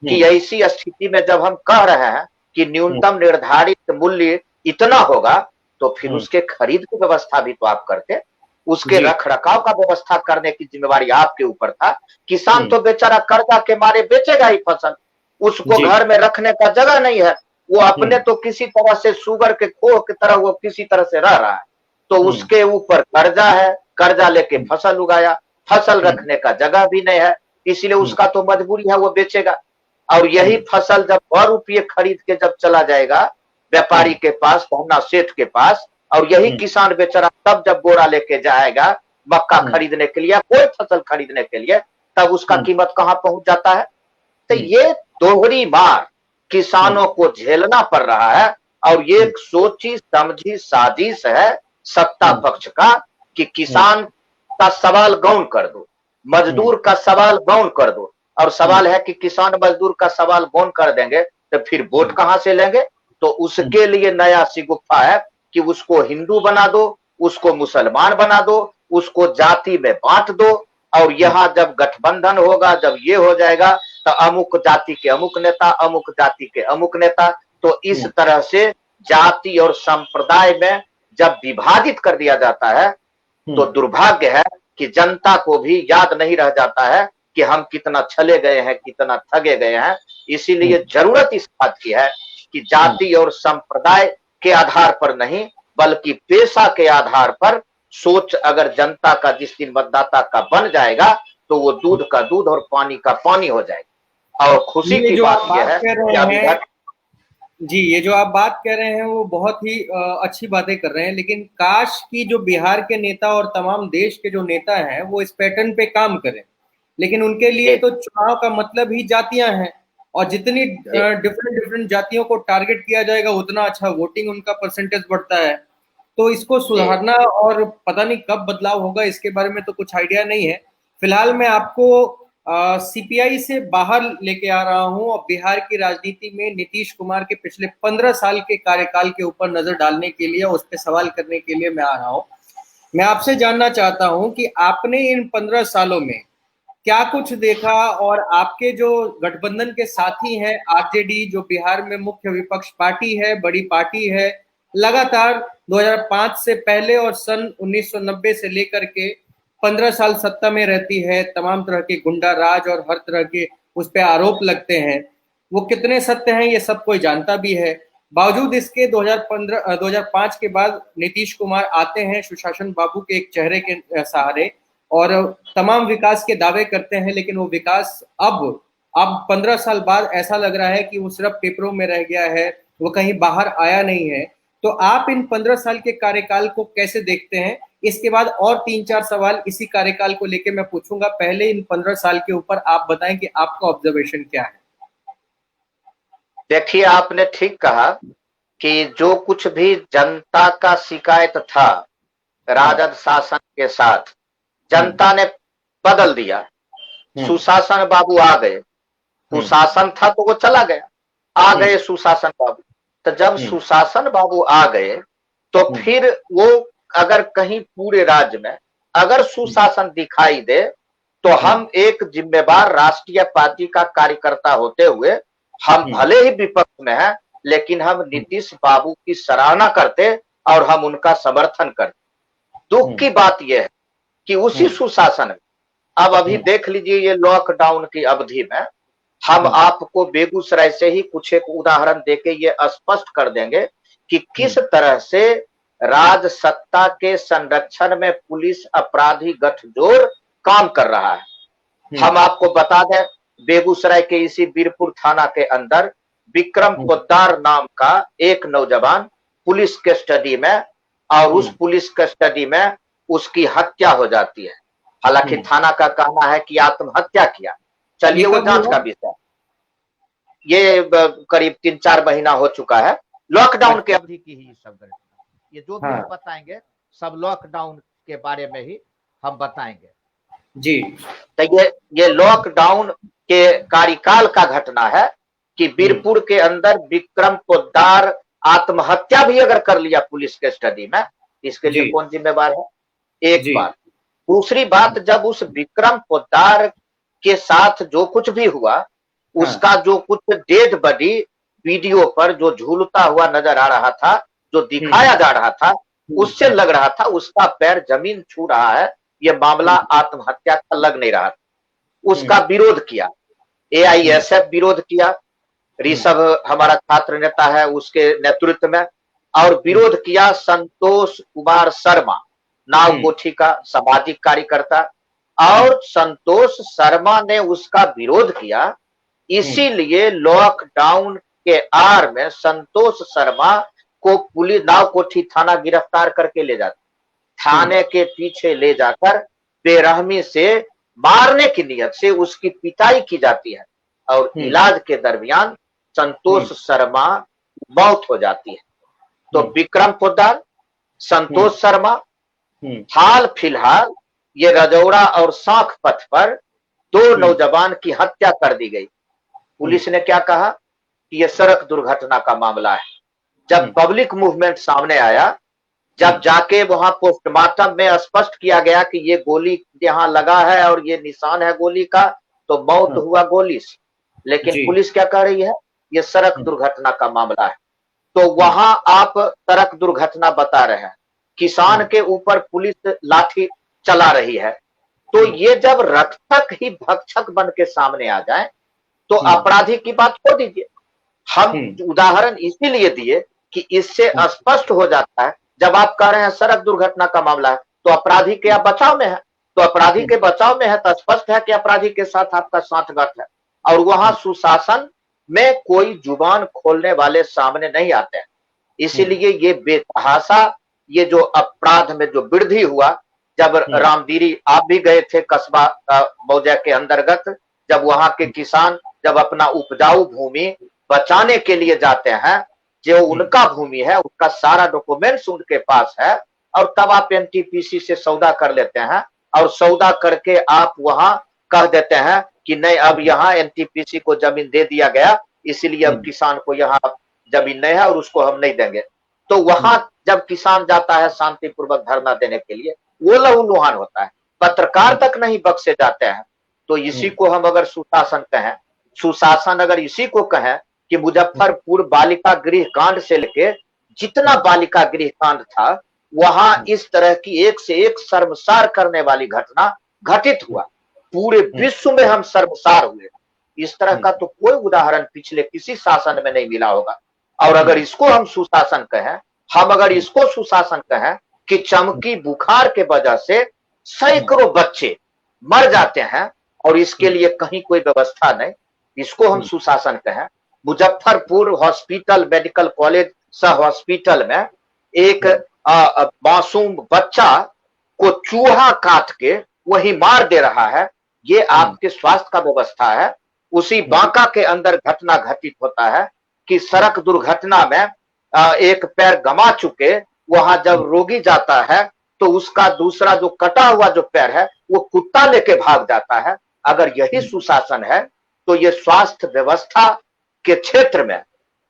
कि ऐसी स्थिति में जब हम कह रहे हैं कि न्यूनतम निर्धारित मूल्य इतना होगा, तो फिर उसके खरीद की व्यवस्था भी तो आप करते, उसके रख रखाव का व्यवस्था करने की जिम्मेवारी आपके ऊपर था। किसान तो बेचारा कर्जा के मारे बेचेगा ही फसल, उसको घर में रखने का जगह नहीं है, वो अपने तो किसी तरह से शुगर के खोह की तरह वो किसी तरह से रह रहा है, तो उसके ऊपर कर्जा है, कर्जा लेके फसल उगाया, फसल रखने का जगह भी नहीं है, इसलिए उसका तो मजबूरी है वो बेचेगा। और यही फसल जब 2 रुपये खरीद के जब चला जाएगा व्यापारी के पास, पहुना सेठ के पास, और यही किसान बेचारा तब जब बोरा लेके जाएगा मक्का खरीदने के लिए, कोई फसल खरीदने के लिए, तब उसका कीमत कहां पहुंच जाता है? तो ये दोहरी मार किसानों को झेलना पड़ रहा है, और ये एक सोची समझी साजिश है सत्ता पक्ष का कि किसान का सवाल गौण कर दो, मजदूर का सवाल गौण कर दो। और सवाल है कि किसान मजदूर का सवाल गौण कर देंगे तो फिर वोट कहां से लेंगे? तो उसके लिए नया सिगुफ्फा है कि उसको हिंदू बना दो, उसको मुसलमान बना दो, उसको जाति में बांट दो, और यहाँ जब गठबंधन होगा, जब ये हो जाएगा, तो अमुक जाति के अमुक नेता, अमुक जाति के अमुक नेता। तो इस तरह से जाति और संप्रदाय में जब विभाजित कर दिया जाता है, तो दुर्भाग्य है कि जनता को भी याद नहीं रह जाता है कि हम कितना छले गए हैं, कितना ठगे गए हैं। इसीलिए जरूरत इस बात की है कि जाति और संप्रदाय के आधार पर नहीं, बल्कि पेशा के आधार पर सोच अगर जनता का जिस दिन मतदाता का बन जाएगा, तो वो दूध का दूध और पानी का पानी हो जाएगा। और खुशी की बात यह है कि अभी जी, ये जो आप बात कह रहे हैं वो बहुत ही अच्छी बातें कर रहे हैं, लेकिन काश कि जो बिहार के नेता और तमाम देश के जो नेता हैं वो इस पैटर्न पे काम करें। लेकिन उनके लिए जी तो चुनाव का मतलब ही जातियां हैं, और जितनी जी डिफरेंट डिफरेंट जातियों को टारगेट किया जाएगा उतना अच्छा वोटिंग उनका परसेंटेज बढ़ता है। तो इसको जी सुधारना, और पता नहीं कब बदलाव होगा इसके बारे में तो कुछ आइडिया नहीं है। फिलहाल मैं आपको सीपीआई से बाहर लेके आ रहा हूं और बिहार की राजनीति में नीतीश कुमार के पिछले 15 साल के कार्यकाल के ऊपर नजर डालने के लिए, उस पर सवाल करने के लिए मैं आ रहा हूं। मैं आपसे जानना चाहता हूं कि आपने इन 15 सालों में क्या कुछ देखा, और आपके जो गठबंधन के साथी हैं आरजेडी, जो बिहार में मुख्य विपक्ष पार्टी है, बड़ी पार्टी है, लगातार 2005 से पहले और सन 1990 से लेकर के 15 साल सत्ता में रहती है, तमाम तरह के गुंडा राज और हर तरह के उस पर आरोप लगते हैं, वो कितने सत्य हैं ये सब कोई जानता भी है। बावजूद इसके 2005 के बाद नीतीश कुमार आते हैं सुशासन बाबू के एक चेहरे के सहारे, और तमाम विकास के दावे करते हैं, लेकिन वो विकास अब 15 साल बाद ऐसा लग रहा है कि वो सिर्फ पेपरों में रह गया है, वो कहीं बाहर आया नहीं है। तो आप इन 15 साल के कार्यकाल को कैसे देखते हैं? इसके बाद और 3-4 सवाल इसी कार्यकाल को लेकर मैं पूछूंगा। पहले इन 15 साल के ऊपर आप बताएं कि आपका ऑब्जर्वेशन क्या है। देखिए, आपने ठीक कहा कि जो कुछ भी जनता का शिकायत था हाँ। राजद शासन के साथ, हम्म। जनता ने बदल दिया। हम्म। सुशासन बाबू आ गए। हम्म। कुशासन था तो वो चला गया, आ हम्म। गए सुशासन बाबू। तो जब हम्म। सुशासन बाबू आ गए तो हम्म। फिर वो, अगर कहीं पूरे राज्य में अगर सुशासन दिखाई दे तो हम्म। हम एक जिम्मेवार राष्ट्रीय पार्टी का कार्यकर्ता होते हुए, हम हम्म। भले ही विपक्ष में हैं, लेकिन हम नीतीश बाबू की सराहना करते और हम उनका समर्थन करते। दुख हम्म। की बात यह है कि उसी हम्म। सुशासन में, अब अभी हम्म। देख लीजिए, ये लॉकडाउन की अवधि में हम हम्म। आपको बेगूसराय से ही कुछ एक उदाहरण देके ये स्पष्ट कर देंगे कि किस हम्म। तरह से राज सत्ता के संरक्षण में पुलिस अपराधी गठजोड़ काम कर रहा है। हम्म। हम आपको बता दें, बेगूसराय के इसी बीरपुर थाना के अंदर विक्रम हम्म। पोद्दार नाम का एक नौजवान पुलिस कस्टडी में, और उस हम्म। पुलिस कस्टडी में उसकी हत्या हो जाती है। हालांकि हम्म। थाना का कहना है कि आत्महत्या किया। ये चलिए, वो कब जांच हुआ? का विषय। ये करीब 3-4 महीना हो चुका है। लॉकडाउन के अच्छा। अवधि की ही सब घटना, ये जो भी हम हाँ। बताएंगे सब लॉकडाउन के बारे में ही हम बताएंगे। जी। तो ये लॉकडाउन के कार्यकाल का घटना है कि हम्म। बीरपुर के अंदर विक्रम पोद्दार आत्महत्या भी अगर कर लिया पुलिस के स्टडी में, इसके लिए जी। कौन जिम्मेवार है? एक जी। बात। दूसरी बात, जब उस विक्रम पोद्दार के साथ जो कुछ भी हुआ, हाँ। उसका जो कुछ डेड बॉडी वीडियो पर जो झूलता हुआ नजर आ रहा था, जो हम्म। दिखाया जा रहा था, उससे हम्म। लग रहा था उसका पैर जमीन छू रहा है। ये मामला हम्म। आत्महत्या का लग नहीं रहा था। उसका हम्म। विरोध किया, हम्म। एआईएसएफ विरोध किया, हम्म। ऋषभ हमारा छात्र नेता है उसके नेतृत्व में, और हम्म। विरोध किया संतोष कुमार शर्मा, नाव हम्म। कोठी का सामाजिक कार्यकर्ता। हम्म। और संतोष शर्मा ने उसका विरोध किया, हम्म। इसीलिए लॉकडाउन के आड़ में संतोष शर्मा को पुलिस नाव कोठी थाना गिरफ्तार करके ले जाती, हम्म। थाने के पीछे ले जाकर बेरहमी से मारने की नियत से उसकी पिटाई की जाती है, और हम्म। इलाज के दरमियान हम्म। संतोष शर्मा मौत हो जाती है। तो हम्म। विक्रम पोद्दार, हम्म। संतोष शर्मा, हम्म। हाल फिलहाल ये रजौड़ा और साख पथ पर दो हम्म। नौजवान की हत्या कर दी गई। हम्म। पुलिस ने क्या कहा कि यह सड़क दुर्घटना का मामला है। जब हम्म। पब्लिक मूवमेंट सामने आया, जब हम्म। जाके वहां पोस्टमार्टम में स्पष्ट किया गया कि ये गोली यहाँ लगा है और ये निशान है गोली का, तो मौत हाँ। हुआ गोली से। लेकिन जी। पुलिस क्या कह रही है? ये सड़क हम्म। दुर्घटना का मामला है। तो हम्म। वहां आप सड़क दुर्घटना बता रहे हैं, किसान हम्म। के ऊपर पुलिस लाठी चला रही है। तो हम्म। ये जब रक्षक ही भक्षक बन के सामने आ जाए तो हम्म। अपराधी की बात छोड़ दीजिए। हम हम्म। उदाहरण इसीलिए दिए कि इससे हम्म। स्पष्ट हो जाता है, जब आप कह रहे हैं सड़क दुर्घटना का मामला है तो अपराधी के आप बचाव में है, तो अपराधी के बचाव में है तो स्पष्ट है कि अपराधी के साथ आपका साठगांठ है। और वहां सुशासन में कोई जुबान खोलने वाले सामने नहीं आते हैं। इसीलिए ये बेतहाशा, ये जो अपराध में जो वृद्धि हुआ, जब रामदीरी आप भी गए थे कस्बा मौजा के अंतर्गत, जब वहां के किसान जब अपना उपजाऊ भूमि बचाने के लिए जाते हैं, जो उनका भूमि है उसका सारा डॉक्यूमेंट्स उनके पास है, और तब आप एनटीपीसी से सौदा कर लेते हैं, और सौदा करके आप वहां कह देते हैं कि नहीं अब यहाँ एनटीपीसी को जमीन दे दिया गया, इसलिए अब किसान को यहाँ जमीन नहीं है और उसको हम नहीं देंगे। तो वहां जब किसान जाता है शांतिपूर्वक धरना देने के लिए, वो लहूलुहान होता है, पत्रकार तक नहीं बख्शे जाते हैं। तो इसी को हम अगर सुशासन कहें, सुशासन अगर इसी को कहें कि मुजफ्फरपुर बालिका गृह कांड से लेके जितना बालिका गृह कांड था, वहां इस तरह की एक से एक शर्मसार करने वाली घटना घटित हुआ। पूरे विश्व में हम शर्मसार हुए। इस तरह का तो कोई उदाहरण पिछले किसी शासन में नहीं मिला होगा। और अगर इसको हम सुशासन कहें, हम अगर इसको सुशासन कहें कि चमकी बुखार के वजह से सैकड़ों बच्चे मर जाते हैं और इसके लिए कहीं कोई व्यवस्था नहीं, इसको हम सुशासन कहें। मुजफ्फरपुर हॉस्पिटल, मेडिकल कॉलेज सह हॉस्पिटल में एक मासूम बच्चा को चूहा काट के वही मार दे रहा है, ये आपके स्वास्थ्य का व्यवस्था है। उसी बांका के अंदर घटना घटित होता है कि सड़क दुर्घटना में एक पैर गंवा चुके, वहां जब रोगी जाता है तो उसका दूसरा जो कटा हुआ जो पैर है वो कुत्ता लेके भाग जाता है। अगर यही सुशासन है तो ये स्वास्थ्य व्यवस्था के क्षेत्र में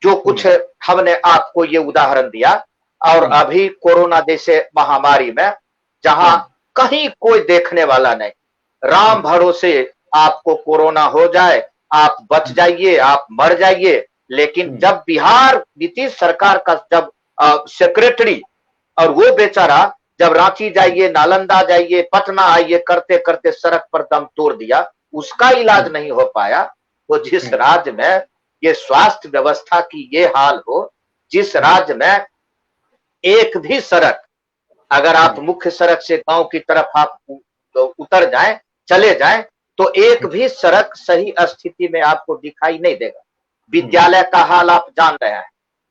जो कुछ हमने आपको ये उदाहरण दिया, और अभी कोरोना जैसे महामारी में जहां कहीं कोई देखने वाला नहीं, राम भरोसे आपको कोरोना हो जाए, आप बच जाइए, आप मर जाइए। लेकिन जब बिहार नीतीश सरकार का जब सेक्रेटरी और वो बेचारा जब रांची जाइए, नालंदा जाइए, पटना आइए करते करते सड़क पर दम तोड़ दिया, उसका इलाज नहीं हो पाया। तो जिस राज्य में ये स्वास्थ्य व्यवस्था की ये हाल हो, जिस राज्य में एक भी सड़क, अगर आप मुख्य सड़क से गांव की तरफ आप उतर जाएं, चले जाएं, तो एक भी सड़क सही स्थिति में आपको दिखाई नहीं देगा। विद्यालय का हाल आप जान रहे हैं,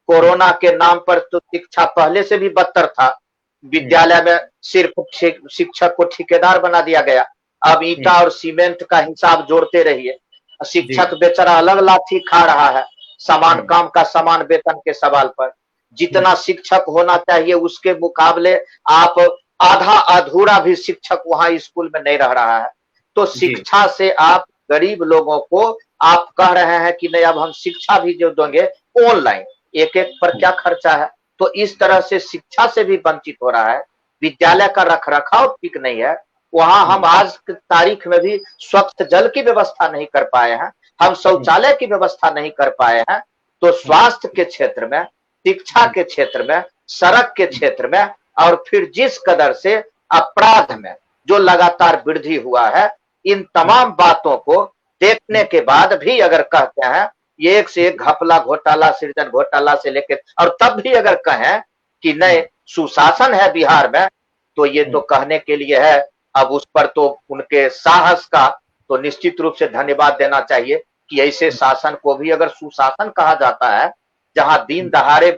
कोरोना के नाम पर तो शिक्षा पहले से भी बदतर था। विद्यालय में सिर्फ शिक्षक को ठेकेदार बना दिया गया। अब ईंटा और सीमेंट का हिसाब जोड़ते रहिए, शिक्षक बेचारा अलग लाठी खा रहा है समान काम का समान वेतन के सवाल पर। जितना शिक्षक होना चाहिए उसके मुकाबले आप आधा अधूरा भी शिक्षक वहां स्कूल में नहीं रह रहा है। तो शिक्षा से आप गरीब लोगों को आप कह रहे हैं कि नहीं अब हम शिक्षा भी जो देंगे ऑनलाइन, एक एक पर क्या खर्चा है। तो इस तरह से शिक्षा से भी वंचित हो रहा है। विद्यालय का रखरखाव ठीक नहीं है। वहां हम आज की तारीख में भी स्वच्छ जल की व्यवस्था नहीं कर पाए हैं, हम शौचालय की व्यवस्था नहीं कर पाए हैं। तो स्वास्थ्य के क्षेत्र में, शिक्षा के क्षेत्र में, सड़क के क्षेत्र में, और फिर जिस कदर से अपराध में जो लगातार वृद्धि हुआ है, इन तमाम बातों को देखने के बाद भी अगर कहते हैं ये एक से एक घपला घोटाला, सृजन घोटाला से लेकर, और तब भी अगर कहें कि नहीं सुशासन है बिहार में, तो ये तो कहने के लिए है। अब उस पर तो उनके साहस का तो निश्चित रूप से धन्यवाद देना चाहिए कि ऐसे शासन को भी अगर सुशासन कहा जाता है, जहां दिन दहाड़े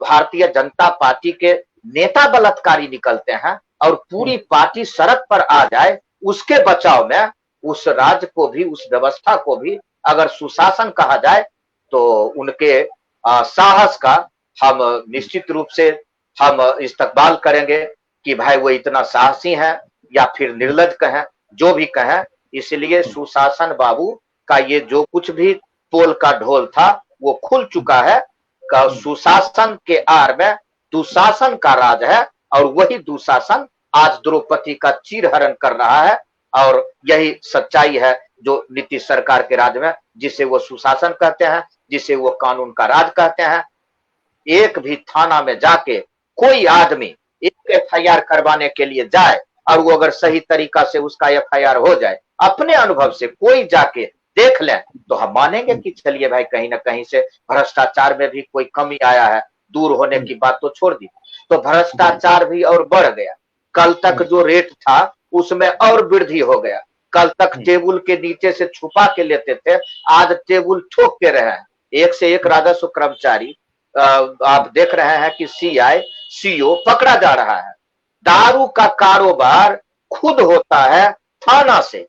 भारतीय जनता पार्टी के नेता बलात्कारी निकलते हैं और पूरी पार्टी सड़क पर आ जाए, उसके बचाव में उस राज्य को भी, उस व्यवस्था को भी अगर सुशासन कहा जाए, तो उनके साहस का हम निश्चित रूप से हम इस्तकबाल करेंगे कि भाई वो इतना साहसी हैं या फिर निर्लज कहें, जो भी कहें। इसलिए सुशासन बाबू का ये जो कुछ भी पोल का ढोल था वो खुल चुका है। सुशासन के आड़ में दुशासन का राज है, और वही दुशासन आज द्रौपदी का चीरहरण कर रहा है। और यही सच्चाई है जो नीतीश सरकार के राज में, जिसे वो सुशासन कहते हैं, जिसे वो कानून का राज कहते हैं। एक भी थाना में जाके कोई आदमी एक एफआईआर करवाने के लिए जाए, और वो अगर सही तरीका से उसका एफआईआर हो जाए, अपने अनुभव से कोई जाके देख ले, तो हम मानेंगे कि चलिए भाई कहीं ना कहीं से भ्रष्टाचार में भी कोई कमी आया है। दूर होने की बात तो छोड़ दी, तो भ्रष्टाचार भी और बढ़ गया। कल तक जो रेट था उसमें और वृद्धि हो गया। कल तक टेबल के नीचे से छुपा के लेते थे, आज टेबल ठोक के रहे हैं। एक से एक राजस्व कर्मचारी आप देख रहे हैं कि सीआई सीओ पकड़ा जा रहा है। दारू का कारोबार खुद होता है थाना से।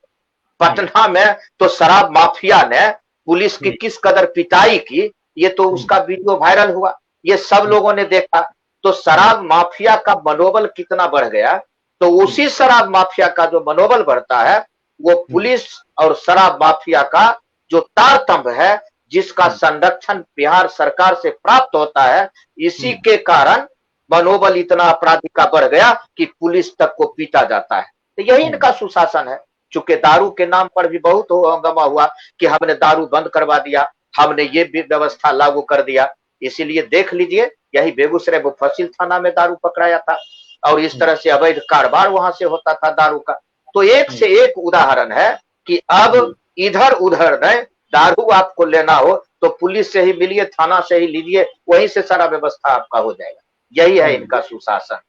पटना में तो शराब माफिया ने पुलिस की किस कदर पिटाई की, ये तो उसका वीडियो वायरल हुआ, ये सब लोगों ने देखा। तो शराब माफिया का मनोबल कितना बढ़ गया, तो उसी शराब माफिया का जो मनोबल बढ़ता है वो पुलिस और शराब माफिया का जो तारतम्य है, जिसका संरक्षण बिहार सरकार से प्राप्त होता है, इसी के कारण मनोबल इतना अपराधी का बढ़ गया कि पुलिस तक को पीटा जाता है। तो यही इनका सुशासन है। चूंकि दारू के नाम पर भी बहुत हंगामा हुआ कि हमने दारू बंद करवा दिया, हमने ये भी व्यवस्था लागू कर दिया। इसीलिए देख लीजिए, यही बेगूसराय मुफस्सिल थाना में दारू पकड़ाया था और इस तरह से अवैध कारोबार वहां से होता था दारू का। तो एक से एक उदाहरण है कि अब इधर उधर नहीं, दारू आपको लेना हो तो पुलिस से ही मिलिए, थाना से ही लीजिए, वहीं से सारा व्यवस्था आपका हो जाएगा। यही है इनका सुशासन।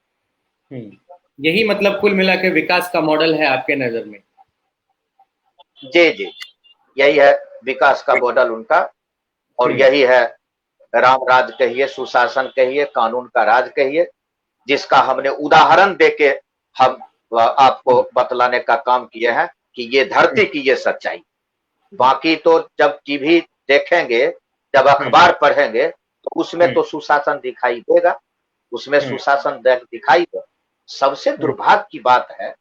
यही मतलब कुल मिला के विकास का मॉडल है आपके नजर में? जी जी, यही है विकास का मॉडल उनका, और यही है राम राज कहिए, सुशासन कहिए, कानून का राज कहिए, जिसका हमने उदाहरण देके हम आपको बतलाने का काम किए हैं कि ये धरती की ये सच्चाई। बाकी तो जब टीवी देखेंगे, जब अखबार पढ़ेंगे, तो उसमें तो सुशासन दिखाई देगा, उसमें सुशासन दिखाई दे। सबसे दुर्भाग्य की बात है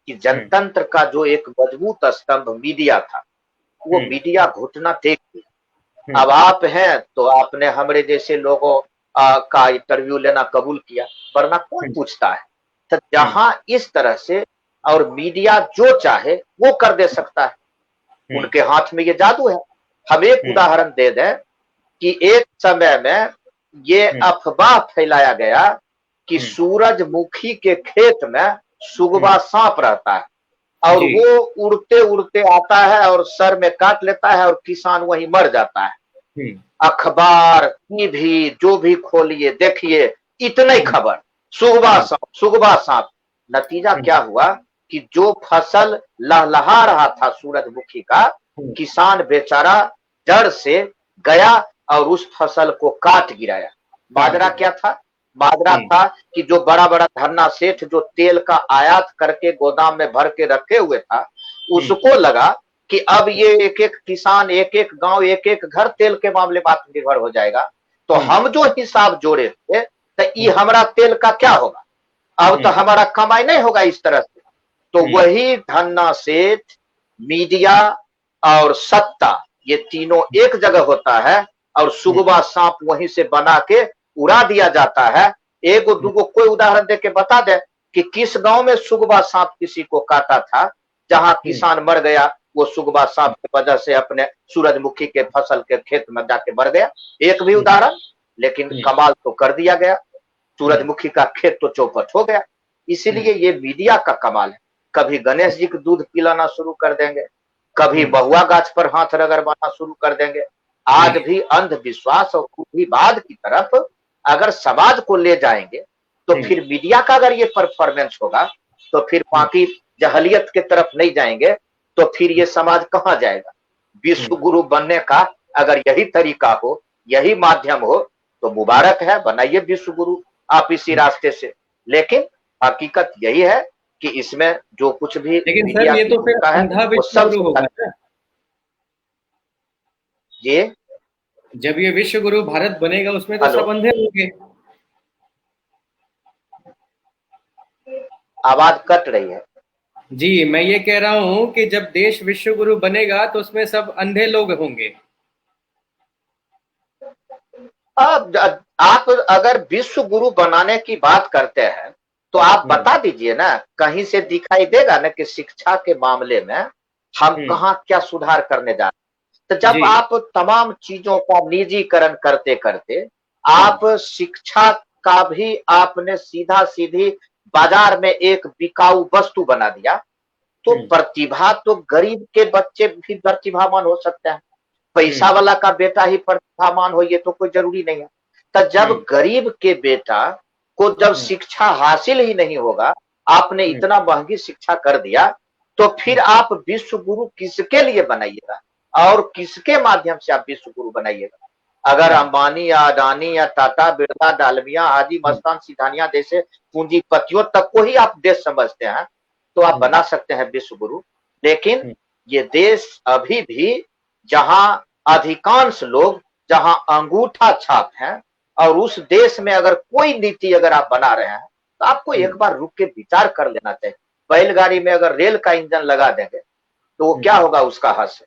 कि जनतंत्र का जो एक मजबूत स्तंभ मीडिया था, वो मीडिया घुटना टेक दिया। अब आप हैं तो आपने हमारे जैसे लोगों का इंटरव्यू लेना कबूल किया, वरना कौन पूछता है। तो जहां इस तरह से और मीडिया जो चाहे वो कर दे सकता है, उनके हाथ में ये जादू है। हम एक उदाहरण दे दें कि एक समय में ये अफवाह फैलाया गया कि सूरजमुखी के खेत में सुगवा सांप रहता है और वो उड़ते उड़ते आता है और सर में काट लेता है और किसान वहीं मर जाता है। अखबार टीवी जो भी खोलिए देखिए, इतने खबर सुगवा सांप। नतीजा क्या हुआ कि जो फसल लहलहा रहा था सूरजमुखी का, किसान बेचारा डर से गया और उस फसल को काट गिराया। बाजरा क्या था? बाजरा था कि जो बड़ा बड़ा धन्ना सेठ जो तेल का आयात करके गोदाम में भर के रखे हुए था, उसको लगा कि अब ये एक एक किसान, एक एक गांव, एक एक घर तेल के मामले में आत्मनिर्भर हो जाएगा। तो हम जो हिसाब जोड़े थे, तो ये हमारा तेल का क्या होगा, अब तो हमारा कमाई नहीं होगा इस तरह से। तो वही धन्ना सेठ, मीडिया और सत्ता, ये तीनों एक जगह होता है और सुगवा सांप वहीं से बना के उड़ा दिया जाता है। एक दूगो कोई उदाहरण दे के बता दे कि किस गांव में सुगवा सांप किसी को काटा था, जहां किसान मर गया, वो सुगवा सांप की वजह से अपने सूरजमुखी के फसल के खेत में जाके मर गया। एक भी उदाहरण? लेकिन कमाल तो कर दिया गया, सूरजमुखी का खेत तो चौपट हो गया। इसीलिए ये मीडिया का कमाल है। कभी गणेश जी को दूध पिलाना शुरू कर देंगे, कभी बहुआ गाछ पर हाथ रगड़वाना शुरू कर देंगे। आज भी अंधविश्वास और कुरीतिवाद की तरफ अगर समाज को ले जाएंगे, तो फिर मीडिया का अगर ये परफॉर्मेंस होगा, तो फिर बाकी जहलियत के तरफ नहीं जाएंगे, तो फिर ये समाज कहां जाएगा। विश्व गुरु बनने का अगर यही तरीका हो, यही माध्यम हो, तो मुबारक है, बनाइए विश्व गुरु आप इसी रास्ते से। लेकिन हकीकत यही है कि इसमें जो कुछ भी लेकिन सर ये तो फिर अंधा विश्व गुरु होगा ना? ये जब ये विश्व गुरु भारत बनेगा, उसमें तो सब अंधे होंगे। आवाज कट रही है जी, मैं ये कह रहा हूं कि जब देश विश्व गुरु बनेगा तो उसमें सब अंधे लोग होंगे। अब आप अगर विश्व गुरु बनाने की बात करते हैं, तो आप बता दीजिए ना, कहीं से दिखाई देगा ना कि शिक्षा के मामले में हम कहाँ क्या सुधार करने जा रहे हैं। तो जब आप तमाम चीजों का निजीकरण करते करते आप शिक्षा का भी आपने सीधा सीधी बाजार में एक बिकाऊ वस्तु बना दिया, तो प्रतिभा तो गरीब के बच्चे भी प्रतिभावान हो सकते हैं, पैसा वाला का बेटा ही प्रतिभावान हो ये तो कोई जरूरी नहीं है। तो जब गरीब के बेटा को जब शिक्षा हासिल ही नहीं होगा, आपने इतना महंगी शिक्षा कर दिया, तो फिर आप विश्व गुरु किसके लिए बनाइएगा और किसके माध्यम से आप विश्व गुरु बनाइएगा। अगर अंबानी या अडानी या टाटा बिरला डालमिया आदि मस्तान सिधानिया जैसे पूंजीपतियों तक को ही आप देश समझते हैं तो आप बना सकते हैं विश्व गुरु। लेकिन ये देश अभी भी जहां अधिकांश लोग जहां अंगूठा छाप हैं और उस देश में अगर कोई नीति अगर आप बना रहे हैं तो आपको एक बार रुक के विचार कर लेना चाहिए। बैलगाड़ी में अगर रेल का इंजन लगा देंगे तो वो क्या होगा उसका हास्य।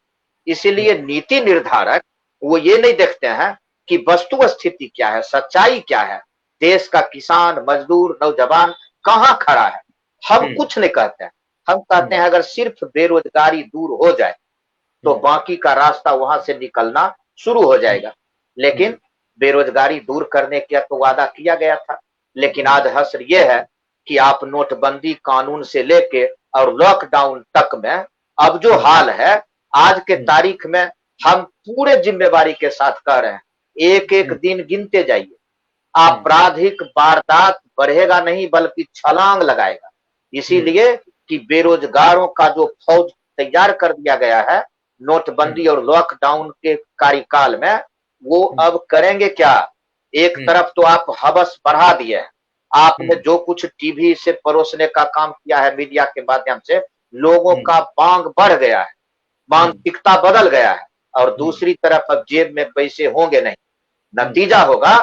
इसीलिए नीति निर्धारक वो ये नहीं देखते हैं कि वस्तु स्थिति क्या है, सच्चाई क्या है, देश का किसान मजदूर नौजवान कहाँ खड़ा है। हम कुछ नहीं कहते हैं, हम कहते हैं अगर सिर्फ बेरोजगारी दूर हो जाए तो बाकी का रास्ता वहां से निकलना शुरू हो जाएगा। लेकिन बेरोजगारी दूर करने का तो वादा किया गया था, लेकिन आज हसर यह है कि आप नोटबंदी कानून से लेके और लॉकडाउन तक में अब जो हाल है आज के तारीख में हम पूरे जिम्मेवारी के साथ कह रहे हैं, एक एक दिन गिनते जाइए, आपराधिक वारदात बढ़ेगा नहीं बल्कि छलांग लगाएगा। इसीलिए कि बेरोजगारों का जो फौज तैयार कर दिया गया है नोटबंदी और लॉकडाउन के कार्यकाल में, वो अब करेंगे क्या। एक तरफ तो आप हवस बढ़ा दिए हैं, आपने जो कुछ टीवी से परोसने का काम किया है मीडिया के माध्यम से, लोगों का मांग बढ़ गया है, मानसिकता बदल गया है, और दूसरी तरफ अब जेब में पैसे होंगे नहीं। नतीजा होगा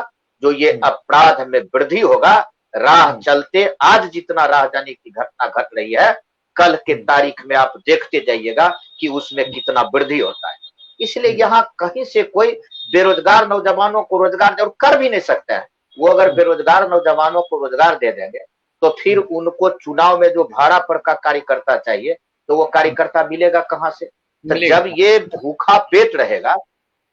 जो ये अपराध में वृद्धि होगा। राह चलते आज जितना राहजानी की घटना घट रही है, कल के तारीख में आप देखते जाइएगा कि उसमें कितना वृद्धि होता है। इसलिए यहाँ कहीं से कोई बेरोजगार नौजवानों को रोजगार और कर भी नहीं सकता है। वो अगर बेरोजगार नौजवानों को रोजगार दे देंगे तो फिर उनको चुनाव में जो भाड़ा पर का कार्यकर्ता चाहिए तो वो कार्यकर्ता मिलेगा कहाँ से। तो जब ये भूखा पेट रहेगा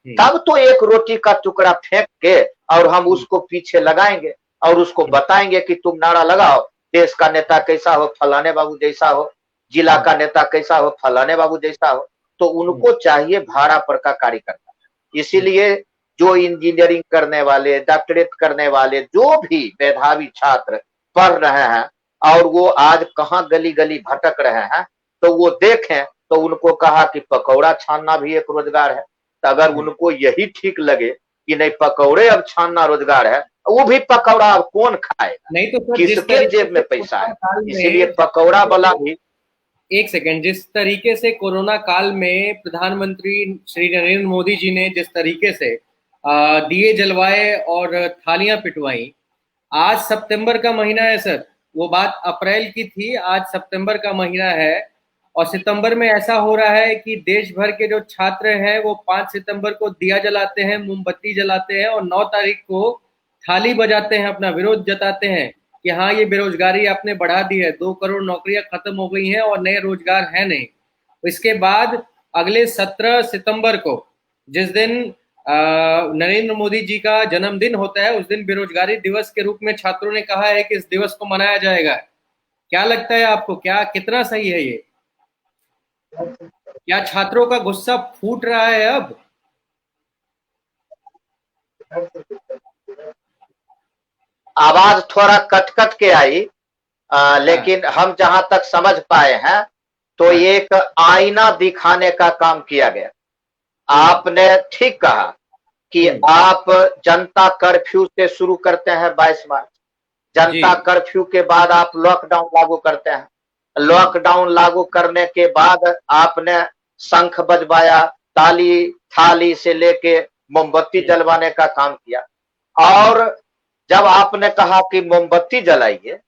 तब तो एक रोटी का टुकड़ा फेंक के और हम उसको पीछे लगाएंगे और उसको बताएंगे कि तुम नारा लगाओ, देश का नेता कैसा हो फलाने बाबू जैसा हो, जिला का नेता कैसा हो फलाने बाबू जैसा हो। तो उनको चाहिए भाड़ा पर का कार्यकर्ता। इसीलिए जो इंजीनियरिंग करने वाले, डॉक्टरेट करने वाले, जो भी मेधावी छात्र पढ़ रहे हैं और वो आज कहाँ गली गली भटक रहे हैं, तो वो देखें तो उनको कहा कि पकौड़ा छानना भी एक रोजगार है। तो अगर उनको यही ठीक लगे कि नहीं पकौड़े अब छानना रोजगार है, वो भी पकौड़ा अब कौन खाएगा, नहीं तो सर किसके जेब में पैसा है। इसीलिए पकौड़ा वाला भी एक सेकंड, जिस तरीके से कोरोना काल में प्रधानमंत्री श्री नरेंद्र मोदी जी ने जिस तरीके से दिए जलवाए और थालियां पिटवाई, आज सितंबर का महीना है सर, वो बात अप्रैल की थी, आज सितंबर का महीना है और सितंबर में ऐसा हो रहा है कि देश भर के जो छात्र हैं वो 5 सितंबर को दिया जलाते हैं, मोमबत्ती जलाते हैं और 9 तारीख को थाली बजाते हैं, अपना विरोध जताते हैं कि हाँ ये बेरोजगारी आपने बढ़ा दी है, 2 करोड़ नौकरियां खत्म हो गई हैं और नए रोजगार है नहीं। इसके बाद अगले 17 सितंबर को जिस दिन नरेंद्र मोदी जी का जन्मदिन होता है, उस दिन बेरोजगारी दिवस के रूप में छात्रों ने कहा है कि इस दिवस को मनाया जाएगा। क्या लगता है आपको, क्या कितना सही है ये? क्या छात्रों का गुस्सा फूट रहा है अब? आवाज थोड़ा कट कट के आई, लेकिन हम जहां तक समझ पाए हैं तो एक आईना दिखाने का काम किया गया। आपने ठीक कहा कि आप जनता कर्फ्यू से शुरू करते हैं 22 मार्च, जनता कर्फ्यू के बाद आप लॉकडाउन लागू करते हैं, लॉकडाउन लागू करने के बाद आपने शंख बजवाया, ताली थाली से लेके मोमबत्ती जलवाने का काम किया। और जब आपने कहा कि मोमबत्ती जलाइए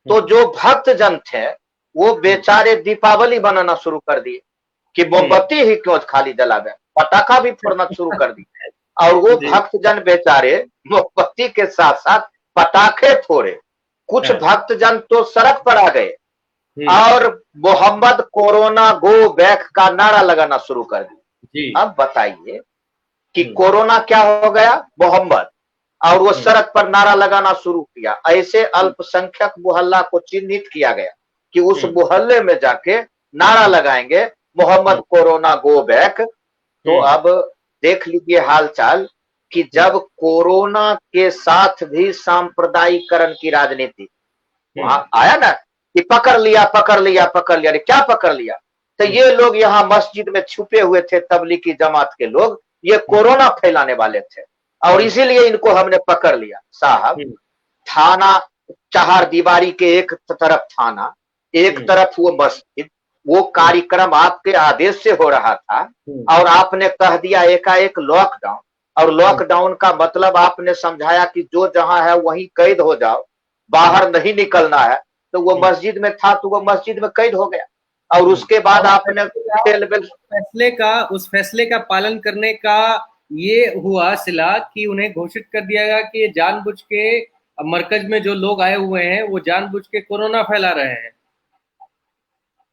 तो जो भक्त जन थे वो बेचारे दीपावली बनाना शुरू कर दिए कि मोमबत्ती ही क्यों खाली जलावे, पटाखा भी फोड़ना शुरू कर दिए। और वो भक्त जन बेचारे मोमबत्ती के साथ साथ पटाखे फोड़े। कुछ भक्त जन तो सड़क पर आ गए और मोहम्मद कोरोना गो बैक का नारा लगाना शुरू कर दिया। अब बताइए कि कोरोना क्या हो गया, मोहम्मद, और वो सड़क पर नारा लगाना शुरू किया। ऐसे अल्पसंख्यक मोहल्ला को चिन्हित किया गया कि उस मोहल्ले में जाके नारा लगाएंगे मोहम्मद कोरोना गो बैक। तो अब देख लीजिए हालचाल कि जब कोरोना के साथ भी सांप्रदायिकरण की राजनीति वहां आया ना कि पकड़ लिया पकड़ लिया पकड़ लिया। अरे क्या पकड़ लिया? तो ये लोग यहाँ मस्जिद में छुपे हुए थे, तबलीगी जमात के लोग, ये कोरोना फैलाने वाले थे और इसीलिए इनको हमने पकड़ लिया साहब। थाना चार दीवारी के एक तरफ थाना, एक तरफ वो मस्जिद, वो कार्यक्रम आपके आदेश से हो रहा था और आपने कह दिया एकाएक लॉकडाउन। और लॉकडाउन का मतलब आपने समझाया कि जो जहां है वहीं कैद हो जाओ, बाहर नहीं निकलना है। तो वो मस्जिद में था तो वो मस्जिद में कैद हो गया और उसके बाद आपने उस फैसले का पालन करने का ये हुआ सिला कि उन्हें घोषित कर दिया गया कि ये जानबूझ के मरकज में जो लोग आए हुए हैं वो जानबूझ के कोरोना फैला रहे हैं।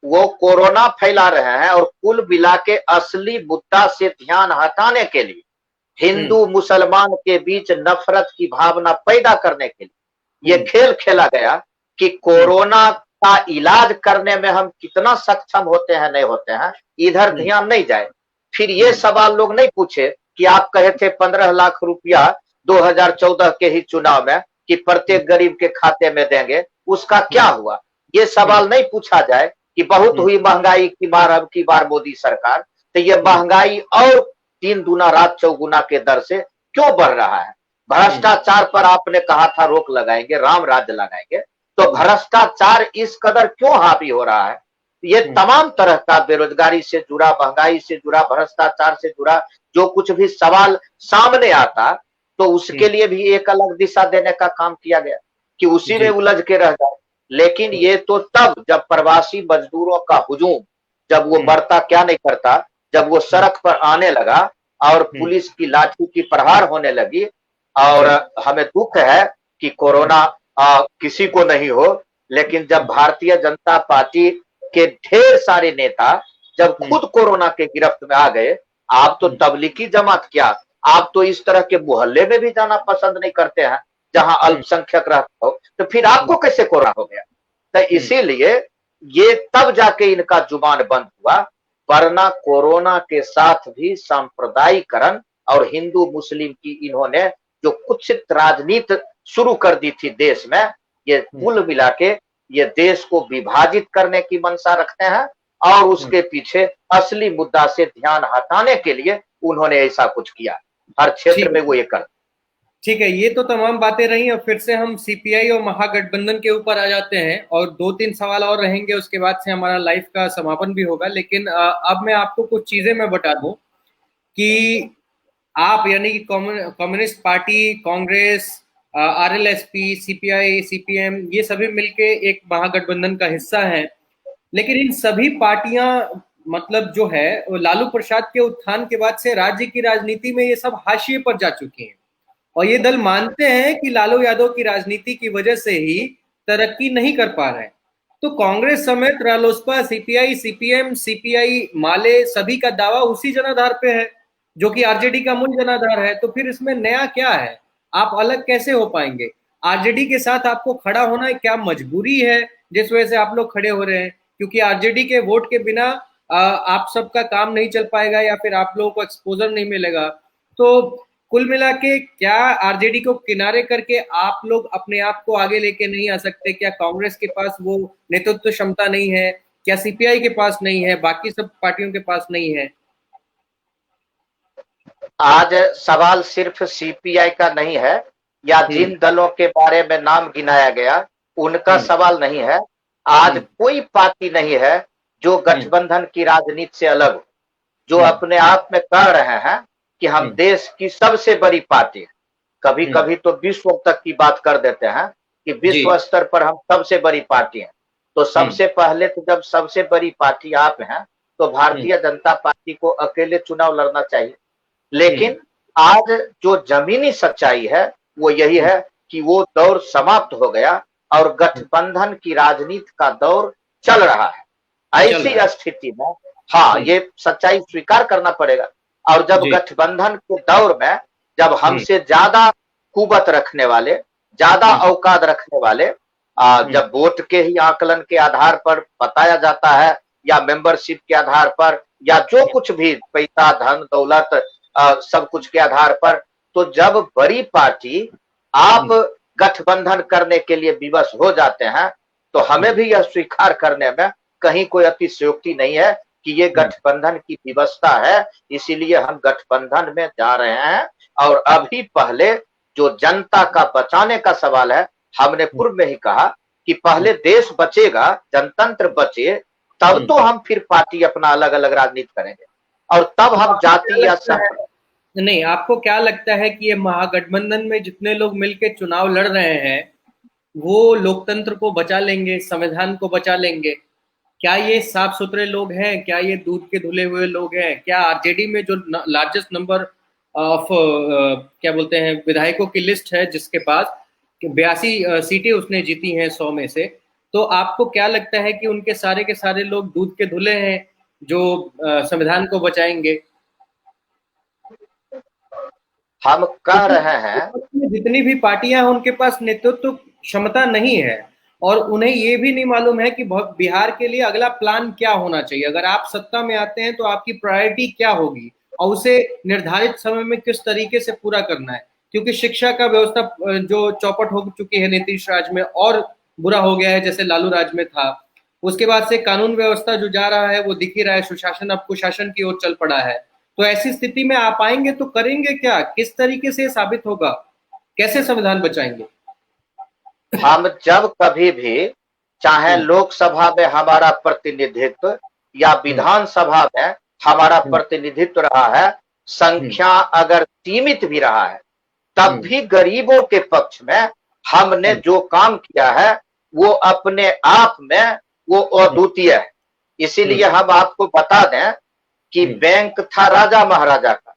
वो कोरोना फैला रहे हैं और कुल मिला के असली मुद्दा से ध्यान हटाने के लिए, हिंदू मुसलमान के बीच नफरत की भावना पैदा करने के लिए ये खेल खेला गया कि कोरोना का इलाज करने में हम कितना सक्षम होते हैं नहीं होते हैं, इधर ध्यान नहीं जाए। फिर ये सवाल लोग नहीं पूछे कि आप कहे थे 15 लाख रुपया 2014 के ही चुनाव में कि प्रत्येक गरीब के खाते में देंगे, उसका क्या हुआ। ये सवाल नहीं पूछा जाए कि बहुत हुई महंगाई की मार अब की बार मोदी सरकार, तो ये महंगाई और 3 गुना रात 4 गुना के दर से क्यों बढ़ रहा है। भ्रष्टाचार पर आपने कहा था रोक लगाएंगे, राम राज्य लगाएंगे, तो भ्रष्टाचार इस कदर क्यों हावी हो रहा है। ये तमाम तरह का बेरोजगारी से जुड़ा, महंगाई से जुड़ा, भ्रष्टाचार से जुड़ा जो कुछ भी सवाल सामने आता तो उसके लिए भी एक अलग दिशा देने का काम किया गया कि उसी में उलझ के रह जाए। लेकिन ये तो तब जब प्रवासी मजदूरों का हुजूम, जब वो मरता क्या नहीं करता, जब वो सड़क पर आने लगा और पुलिस की लाठी की प्रहार होने लगी। और हमें दुख है कि कोरोना किसी को नहीं हो, लेकिन जब भारतीय जनता पार्टी के ढेर सारे नेता जब खुद कोरोना के गिरफ्त में आ गए, आप तो तबलीगी जमात क्या, आप तो इस तरह के मोहल्ले में भी जाना पसंद नहीं करते हैं जहां अल्पसंख्यक रहता हो, तो फिर आपको कैसे कोरोना हो गया। तो इसीलिए ये तब जाके इनका जुबान बंद हुआ, वरना कोरोना के साथ भी सांप्रदायिकरण और हिंदू मुस्लिम की इन्होंने जो कुत्सित राजनीति शुरू कर दी थी देश में, ये कुल मिला के ये देश को विभाजित करने की मंशा रखते हैं और उसके पीछे असली मुद्दा से ध्यान हटाने के लिए उन्होंने ऐसा कुछ किया। हर क्षेत्र में वो ये कर। ठीक है, ये तो तमाम बातें रही और फिर से हम सीपीआई और महागठबंधन के ऊपर आ जाते हैं और 2-3 सवाल और रहेंगे, उसके बाद से हमारा लाइव का समापन भी होगा। लेकिन अब मैं आपको कुछ चीजें मैं बता दूं कि आप यानी कि communist party, Congress, RLSP, CPI, CPM, ये सभी मिलके एक महागठबंधन का हिस्सा है। लेकिन इन सभी पार्टियां मतलब जो है लालू प्रसाद के उत्थान के बाद से राज्य की राजनीति में ये सब हाशिए पर जा चुकी हैं और ये दल मानते हैं कि लालू यादव की राजनीति की वजह से ही तरक्की नहीं कर पा रहे हैं। तो कांग्रेस समेत रालोसपा, सीपीआई, सीपीएम, सीपीआई, माले सभी का दावा उसी जनाधार पे है जो कि आरजेडी का मूल जनाधार है। तो फिर इसमें नया क्या है, आप अलग कैसे हो पाएंगे। आरजेडी के साथ आपको खड़ा होना क्या मजबूरी है जिस वजह से आप लोग खड़े हो रहे हैं, क्योंकि आरजेडी के वोट के बिना आप सबका काम नहीं चल पाएगा या फिर आप लोगों को एक्सपोजर नहीं मिलेगा। तो कुल मिला के क्या आरजेडी को किनारे करके आप लोग अपने आप को आगे लेके नहीं आ सकते? क्या कांग्रेस के पास वो नेतृत्व क्षमता नहीं है? क्या सीपीआई के पास नहीं है? बाकी सब पार्टियों के पास नहीं है? आज सवाल सिर्फ सीपीआई का नहीं है या जिन दलों के बारे में नाम गिनाया गया उनका सवाल नहीं है। आज कोई पार्टी नहीं है जो गठबंधन की राजनीति से अलग हो, जो अपने आप में कह रहे हैं कि हम देश की सबसे बड़ी पार्टी है। कभी कभी तो विश्व तक की बात कर देते हैं कि विश्व स्तर पर हम सबसे बड़ी पार्टी हैं। तो सबसे पहले तो जब सबसे बड़ी पार्टी आप हैं तो भारतीय जनता पार्टी को अकेले चुनाव लड़ना चाहिए। लेकिन आज जो जमीनी सच्चाई है वो यही है कि वो दौर समाप्त हो गया और गठबंधन की राजनीति का दौर चल रहा है। ऐसी स्थिति में हाँ, ये सच्चाई स्वीकार करना पड़ेगा। और जब गठबंधन के दौर में जब हमसे ज्यादा कुवत रखने वाले, ज्यादा औकात रखने वाले, जब वोट के ही आकलन के आधार पर बताया जाता है या मेंबरशिप के आधार पर या जो कुछ भी पैसा, धन, दौलत, सब कुछ के आधार पर, तो जब बड़ी पार्टी आप गठबंधन करने के लिए विवश हो जाते हैं तो हमें भी यह स्वीकार करने में कहीं कोई अतिशयोक्ति नहीं है कि ये गठबंधन की व्यवस्था है, इसीलिए हम गठबंधन में जा रहे हैं। और अभी पहले जो जनता का बचाने का सवाल है, हमने पूर्व में ही कहा कि पहले देश बचेगा, जनतंत्र बचे, तब तो हम फिर पार्टी अपना अलग अलग राजनीति करेंगे, और तब हम जाति या नहीं, आपको क्या लगता है कि ये महागठबंधन में जितने लोग मिलकर चुनाव लड़ रहे हैं वो लोकतंत्र को बचा लेंगे, संविधान को बचा लेंगे? क्या ये साफ सुथरे लोग हैं? क्या ये दूध के धुले हुए लोग हैं? क्या आरजेडी में जो लार्जेस्ट नंबर ऑफ क्या बोलते हैं विधायकों की लिस्ट है, जिसके पास 82 सीटें उसने जीती हैं 100 में से, तो आपको क्या लगता है कि उनके सारे के सारे लोग दूध के धुले हैं जो संविधान को बचाएंगे? हम कह रहे हैं जितनी भी पार्टियां हैं उनके पास नेतृत्व क्षमता नहीं है, और उन्हें ये भी नहीं मालूम है कि बिहार के लिए अगला प्लान क्या होना चाहिए। अगर आप सत्ता में आते हैं तो आपकी प्रायोरिटी क्या होगी और उसे निर्धारित समय में किस तरीके से पूरा करना है। क्योंकि शिक्षा का व्यवस्था जो चौपट हो चुकी है नीतीश राज में, और बुरा हो गया है जैसे लालू राज में था। उसके बाद से कानून व्यवस्था जो जा रहा है वो दिख ही रहा है, सुशासन अब कुशासन की ओर चल पड़ा है। तो ऐसी स्थिति में आप आएंगे तो करेंगे क्या? किस तरीके से साबित होगा? कैसे संविधान बचाएंगे? हम जब कभी भी, चाहे लोकसभा में हमारा प्रतिनिधित्व या विधानसभा में हमारा प्रतिनिधित्व रहा है, संख्या अगर सीमित भी रहा है, तब भी गरीबों के पक्ष में हमने जो काम किया है वो अपने आप में वो अद्वितीय है। इसीलिए हम आपको बता दें कि बैंक था राजा महाराजा का,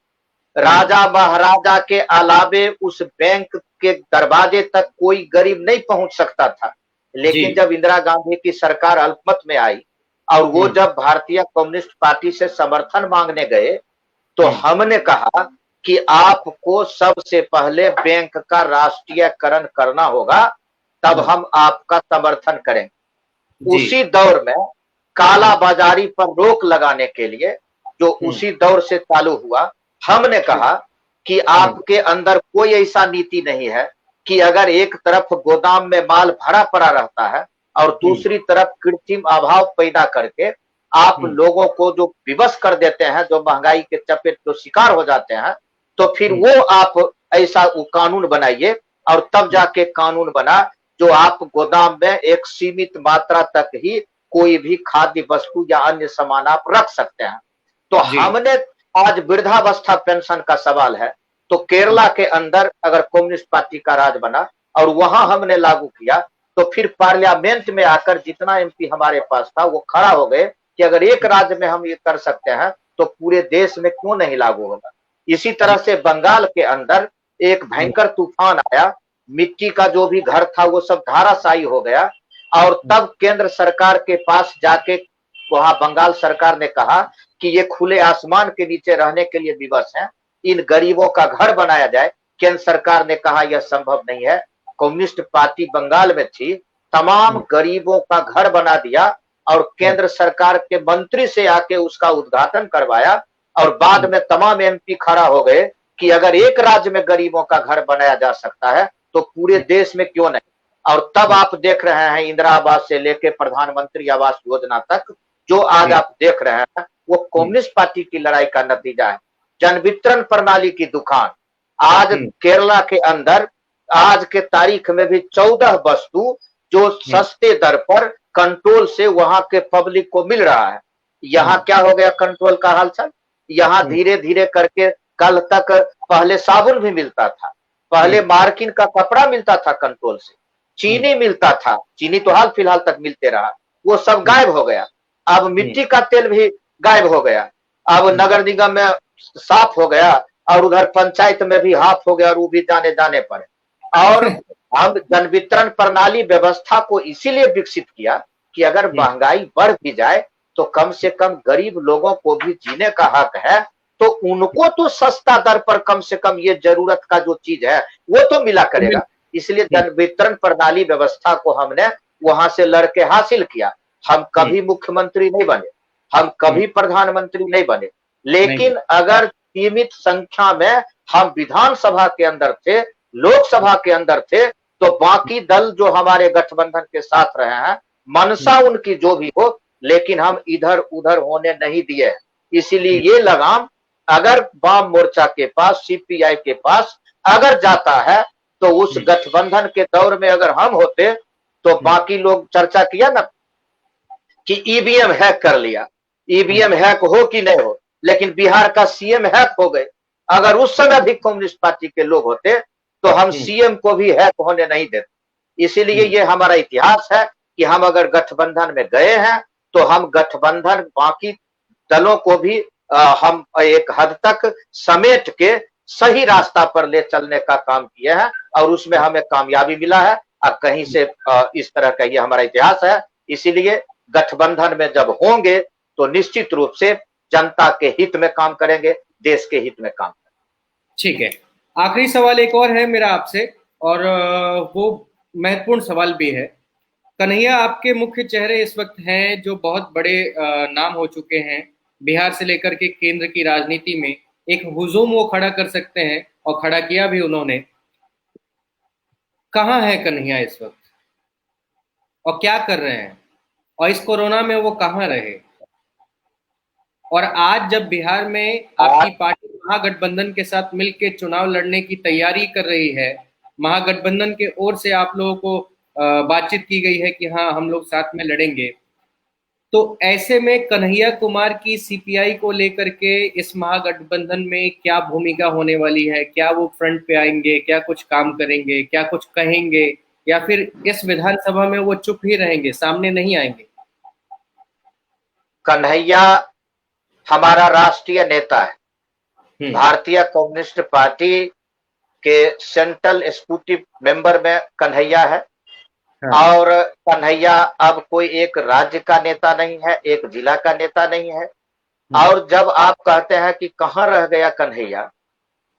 राजा महाराजा के अलावे उस बैंक के दरवाजे तक कोई गरीब नहीं पहुंच सकता था। लेकिन जब इंदिरा गांधी की सरकार अल्पमत में आई और वो जब भारतीय कम्युनिस्ट पार्टी से समर्थन मांगने गए, तो हमने कहा कि आपको सबसे पहले बैंक का राष्ट्रीयकरण करना होगा, तब हम आपका समर्थन करेंगे। उसी दौर में काला बाजारी पर रोक लगाने के लिए, जो उसी दौर से चालू हुआ, हमने कहा कि आपके अंदर कोई ऐसा नीति नहीं है कि अगर एक तरफ गोदाम में माल भरा पड़ा रहता है और दूसरी तरफ कृत्रिम अभाव पैदा करके आप लोगों को जो विवश कर देते हैं, जो महंगाई के चपेट जो शिकार हो जाते हैं, तो फिर वो आप ऐसा कानून बनाइए। और तब जाके कानून बना जो आप गोदाम में एक सीमित मात्रा तक ही कोई भी खाद्य वस्तु या अन्य सामान आप रख सकते हैं। तो हमने आज वृद्धावस्था पेंशन का सवाल है, तो केरला के अंदर अगर कम्युनिस्ट पार्टी का राज बना और वहां हमने लागू किया, तो फिर पार्लियामेंट में आकर जितना एमपी हमारे पास था वो खड़ा हो गए कि अगर एक राज्य में हम ये कर सकते हैं तो पूरे देश में क्यों नहीं लागू होगा। इसी तरह से बंगाल के अंदर एक भयंकर तूफान आया, मिट्टी का जो भी घर था वो सब धाराशायी हो गया, और तब केंद्र सरकार के पास जाके वहां बंगाल सरकार ने कहा कि ये खुले आसमान के नीचे रहने के लिए विवश हैं, इन गरीबों का घर बनाया जाए। केंद्र सरकार ने कहा यह संभव नहीं है। कम्युनिस्ट पार्टी बंगाल में थी, तमाम गरीबों का घर बना दिया और केंद्र सरकार के मंत्री से आके उसका उद्घाटन करवाया, और बाद में तमाम एमपी खड़ा हो गए कि अगर एक राज्य में गरीबों का घर बनाया जा सकता है तो पूरे देश में क्यों नहीं। और तब आप देख रहे हैं इंदिरा आवास से लेके प्रधानमंत्री आवास योजना तक जो आज आप देख रहे हैं वो कम्युनिस्ट पार्टी की लड़ाई का नतीजा है। जन वितरण प्रणाली की दुकान आज केरला के अंदर आज के तारीख में भी 14 वस्तु जो सस्ते दर पर कंट्रोल से वहां के पब्लिक को मिल रहा है। यहाँ क्या हो गया कंट्रोल का हालचाल, यहाँ धीरे धीरे करके कल तक पहले साबुन भी मिलता था, पहले मार्किन का कपड़ा मिलता था कंट्रोल से, चीनी मिलता था, चीनी तो हाल फिलहाल तक मिलते रहा, वो सब गायब हो गया। अब मिट्टी का तेल भी गायब हो गया, अब नगर निगम में साफ हो गया और उधर पंचायत में भी हाफ हो गया और वो भी जाने जाने पर। और हम जन वितरण प्रणाली व्यवस्था को इसीलिए विकसित किया कि अगर महंगाई बढ़ भी जाए तो कम से कम गरीब लोगों को भी जीने का हक है, तो उनको तो सस्ता दर पर कम से कम ये जरूरत का जो चीज है वो तो मिला करेगा। इसलिए जन वितरण प्रणाली व्यवस्था को हमने वहां से लड़के हासिल किया। हम कभी मुख्यमंत्री नहीं बने, हम कभी प्रधानमंत्री नहीं बने, लेकिन अगर सीमित संख्या में हम विधानसभा के अंदर थे, लोकसभा के अंदर थे, तो बाकी दल जो हमारे गठबंधन के साथ रहे हैं, मनसा उनकी जो भी हो, लेकिन हम इधर उधर होने नहीं दिए। इसीलिए ये लगाम अगर वाम मोर्चा के पास, सीपीआई के पास अगर जाता है, तो उस गठबंधन के दौर में अगर हम होते, तो बाकी लोग चर्चा किया ना कि ईवीएम हैक कर लिया, ईवीएम हैक हो कि नहीं हो, लेकिन बिहार का सीएम हैक हो गए। अगर उस समय भी कम्युनिस्ट पार्टी के लोग होते, तो हम सीएम को भी हैक होने नहीं देते। इसीलिए ये हमारा इतिहास है कि हम अगर गठबंधन में गए हैं, तो हम गठबंधन बाकी दलों को भी हम एक हद तक समेट के सही रास्ता पर ले चलने का काम किए हैं, और उसमें हमें कामयाबी मिला है। अब कहीं से इस तरह का ये हमारा इतिहास है। इसीलिए गठबंधन में जब होंगे, तो निश्चित रूप से जनता के हित में काम करेंगे, देश के हित में काम करेंगे। ठीक है, आखिरी सवाल एक और है मेरा आपसे, और वो महत्वपूर्ण सवाल भी है। कन्हैया आपके मुख्य चेहरे इस वक्त हैं जो बहुत बड़े नाम हो चुके हैं, बिहार से लेकर के केंद्र की राजनीति में एक हुजूम वो खड़ा कर सकते हैं, और खड़ा किया भी उन्होंने। कहाँ है कन्हैया इस वक्त, और क्या कर रहे हैं, और इस कोरोना में वो कहाँ रहे? और आज जब बिहार में आपकी पार्टी महागठबंधन के साथ मिलकर चुनाव लड़ने की तैयारी कर रही है, महागठबंधन के ओर से आप लोगों को बातचीत की गई है कि हाँ हम लोग साथ में लड़ेंगे, तो ऐसे में कन्हैया कुमार की सीपीआई को लेकर के इस महागठबंधन में क्या भूमिका होने वाली है? क्या वो फ्रंट पे आएंगे, क्या कुछ काम करेंगे, क्या कुछ कहेंगे, या फिर इस विधानसभा में वो चुप ही रहेंगे, सामने नहीं आएंगे? कन्हैया हमारा राष्ट्रीय नेता है। भारतीय कम्युनिस्ट पार्टी के सेंट्रल एग्जीक्यूटिव मेंबर में कन्हैया है। और कन्हैया अब कोई एक राज्य का नेता नहीं है, एक जिला का नेता नहीं है। और जब आप कहते हैं कि कहाँ रह गया कन्हैया,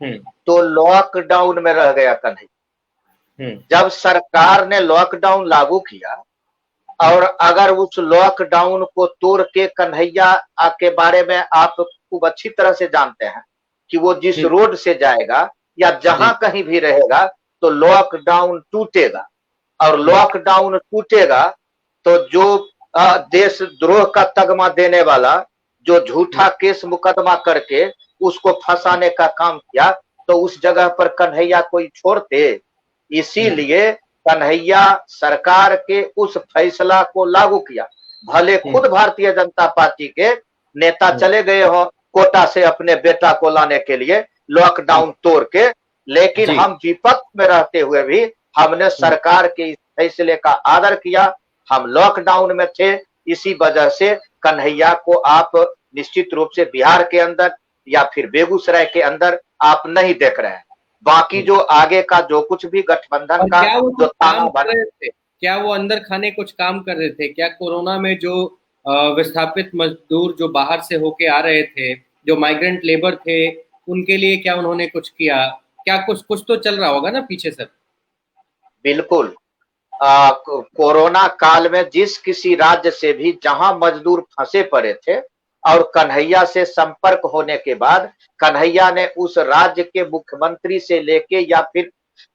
तो लॉकडाउन में रह गया कन्हैया। जब सरकार ने लॉकडाउन लागू किया, और अगर उस लॉकडाउन को तोड़ के कन्हैया के बारे में आप खूब अच्छी तरह से जानते हैं कि वो जिस रोड से जाएगा या जहां कहीं भी रहेगा, तो लॉकडाउन टूटेगा। और लॉकडाउन टूटेगा तो जो देशद्रोह का तगमा देने वाला, जो झूठा केस मुकदमा करके उसको फंसाने का काम किया, तो उस जगह पर कन्हैया कोई छोड़ते। इसीलिए कन्हैया सरकार के उस फैसला को लागू किया। भले खुद भारतीय जनता पार्टी के नेता चले गए हो कोटा से अपने बेटा को लाने के लिए लॉकडाउन तोड़ के, लेकिन हम विपक्ष में रहते हुए भी हमने सरकार के इस फैसले का आदर किया। हम लॉकडाउन में थे, इसी वजह से कन्हैया को आप निश्चित रूप से बिहार के अंदर या फिर बेगूसराय के अंदर आप नहीं देख रहे हैं। बाकी जो आगे का जो कुछ भी गठबंधन का जो ताना बन रहे थे, क्या वो अंदर खाने कुछ काम कर रहे थे? क्या कोरोना में जो विस्थापित मजदूर जो बाहर से होके आ रहे थे, जो माइग्रेंट लेबर थे, उनके लिए क्या उन्होंने कुछ किया? क्या कुछ तो चल रहा होगा ना पीछे सर? बिल्कुल। कोरोना काल में जिस किसी राज्य से भी जहां मजदूर फंसे पड़े थे, और कन्हैया से संपर्क होने के बाद कन्हैया ने उस राज्य के मुख्यमंत्री से लेके या फिर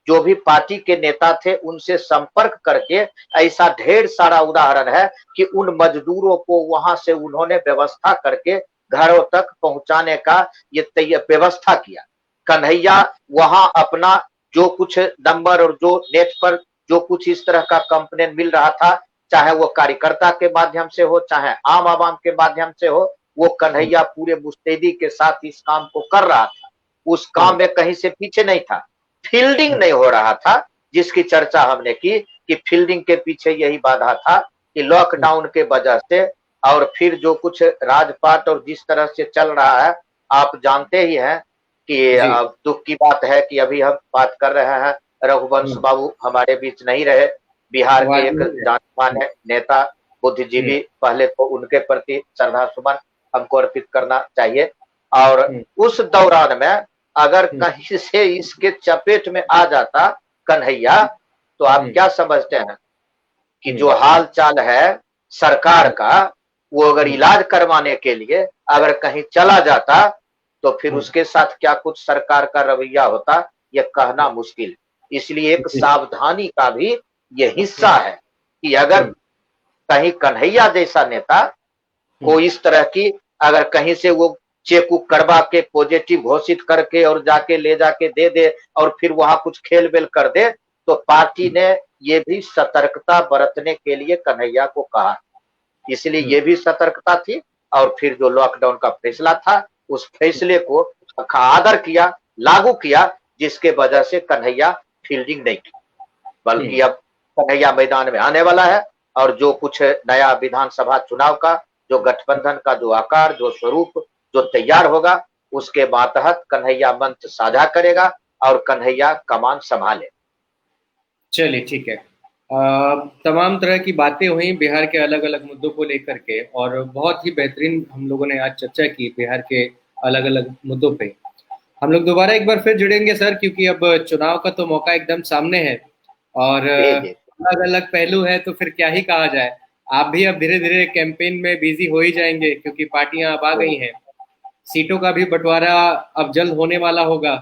जो भी पार्टी के नेता थे उनसे संपर्क करके, ऐसा ढेर सारा उदाहरण है कि उन मजदूरों को वहां से उन्होंने व्यवस्था करके घरों तक पहुंचाने का ये व्यवस्था किया। कन्हैया वहां अपना जो कुछ नंबर और जो नेट पर जो कुछ इस तरह का कंप्लेन मिल रहा था, चाहे वो कार्यकर्ता के माध्यम से हो, चाहे आम आवाम के माध्यम से हो, वो कन्हैया पूरे मुस्तैदी के साथ इस काम को कर रहा था। उस काम में कहीं से पीछे नहीं था। फील्डिंग नहीं हो रहा था, जिसकी चर्चा हमने की कि फील्डिंग के पीछे यही बाधा था कि लॉकडाउन के वजह से, और फिर जो कुछ राजपाट और जिस तरह से चल रहा है, आप जानते ही हैं कि दुख की बात है कि अभी हम बात कर रहे हैं, रघुवंश बाबू हमारे बीच नहीं रहे। बिहार के एक जाने-माने नेता, बुद्धिजीवी, पहले तो उनके प्रति श्रद्धा सुमन हमको अर्पित करना चाहिए। और उस दौरान में अगर कहीं से इसके चपेट में आ जाता कन्हैया, तो आप क्या समझते हैं कि जो हाल चाल है सरकार का, वो अगर इलाज करवाने के लिए अगर कहीं चला जाता, तो फिर उसके साथ क्या कुछ सरकार का रवैया होता, ये कहना मुश्किल। इसलिए एक सावधानी का भी ये हिस्सा है कि अगर कहीं कन्हैया जैसा नेता को इस तरह की, अगर कहीं से वो चेक उक करवा के पॉजिटिव घोषित करके और जाके ले जाके दे दे और फिर वहां कुछ खेल बेल कर दे, तो पार्टी ने ये भी सतर्कता बरतने के लिए कन्हैया को कहा, इसलिए ये भी सतर्कता थी। और फिर जो लॉकडाउन का फैसला था उस फैसले को आदर किया, लागू किया, जिसके वजह से कन्हैया फील्डिंग नहीं की, बल्कि अब कन्हैया मैदान में आने वाला है और जो कुछ नया विधानसभा चुनाव का जो गठबंधन का जो आकार, जो स्वरूप जो तैयार होगा, उसके मातहत कन्हैया मंच साझा करेगा और कन्हैया कमान संभाले। चलिए ठीक है। तमाम तरह की बातें हुई बिहार के अलग अलग मुद्दों को लेकर के, और बहुत ही बेहतरीन हम लोगों ने आज चर्चा की बिहार के अलग अलग मुद्दों पे। हम लोग दोबारा एक बार फिर जुड़ेंगे सर, क्योंकि अब चुनाव का तो मौका एकदम सामने है और अलग अलग पहलू है, तो फिर क्या ही कहा जाए। आप भी अब धीरे धीरे कैंपेन में बिजी हो ही जाएंगे, क्योंकि पार्टियां अब आ गई हैं। सीटों का भी बंटवारा अब जल्द होने वाला होगा,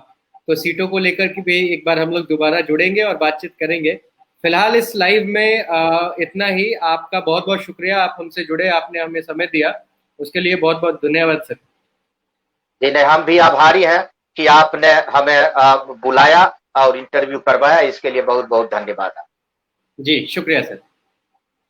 तो सीटों को लेकर के भी एक बार हम लोग दोबारा जुड़ेंगे और बातचीत करेंगे। फिलहाल इस लाइव में इतना ही। आपका बहुत बहुत शुक्रिया, आप हमसे जुड़े, आपने हमें समय दिया, उसके लिए बहुत बहुत धन्यवाद सर। जी नहीं, हम भी आभारी हैं कि आपने हमें बुलाया और इंटरव्यू करवाया, इसके लिए बहुत बहुत धन्यवाद। जी शुक्रिया सर।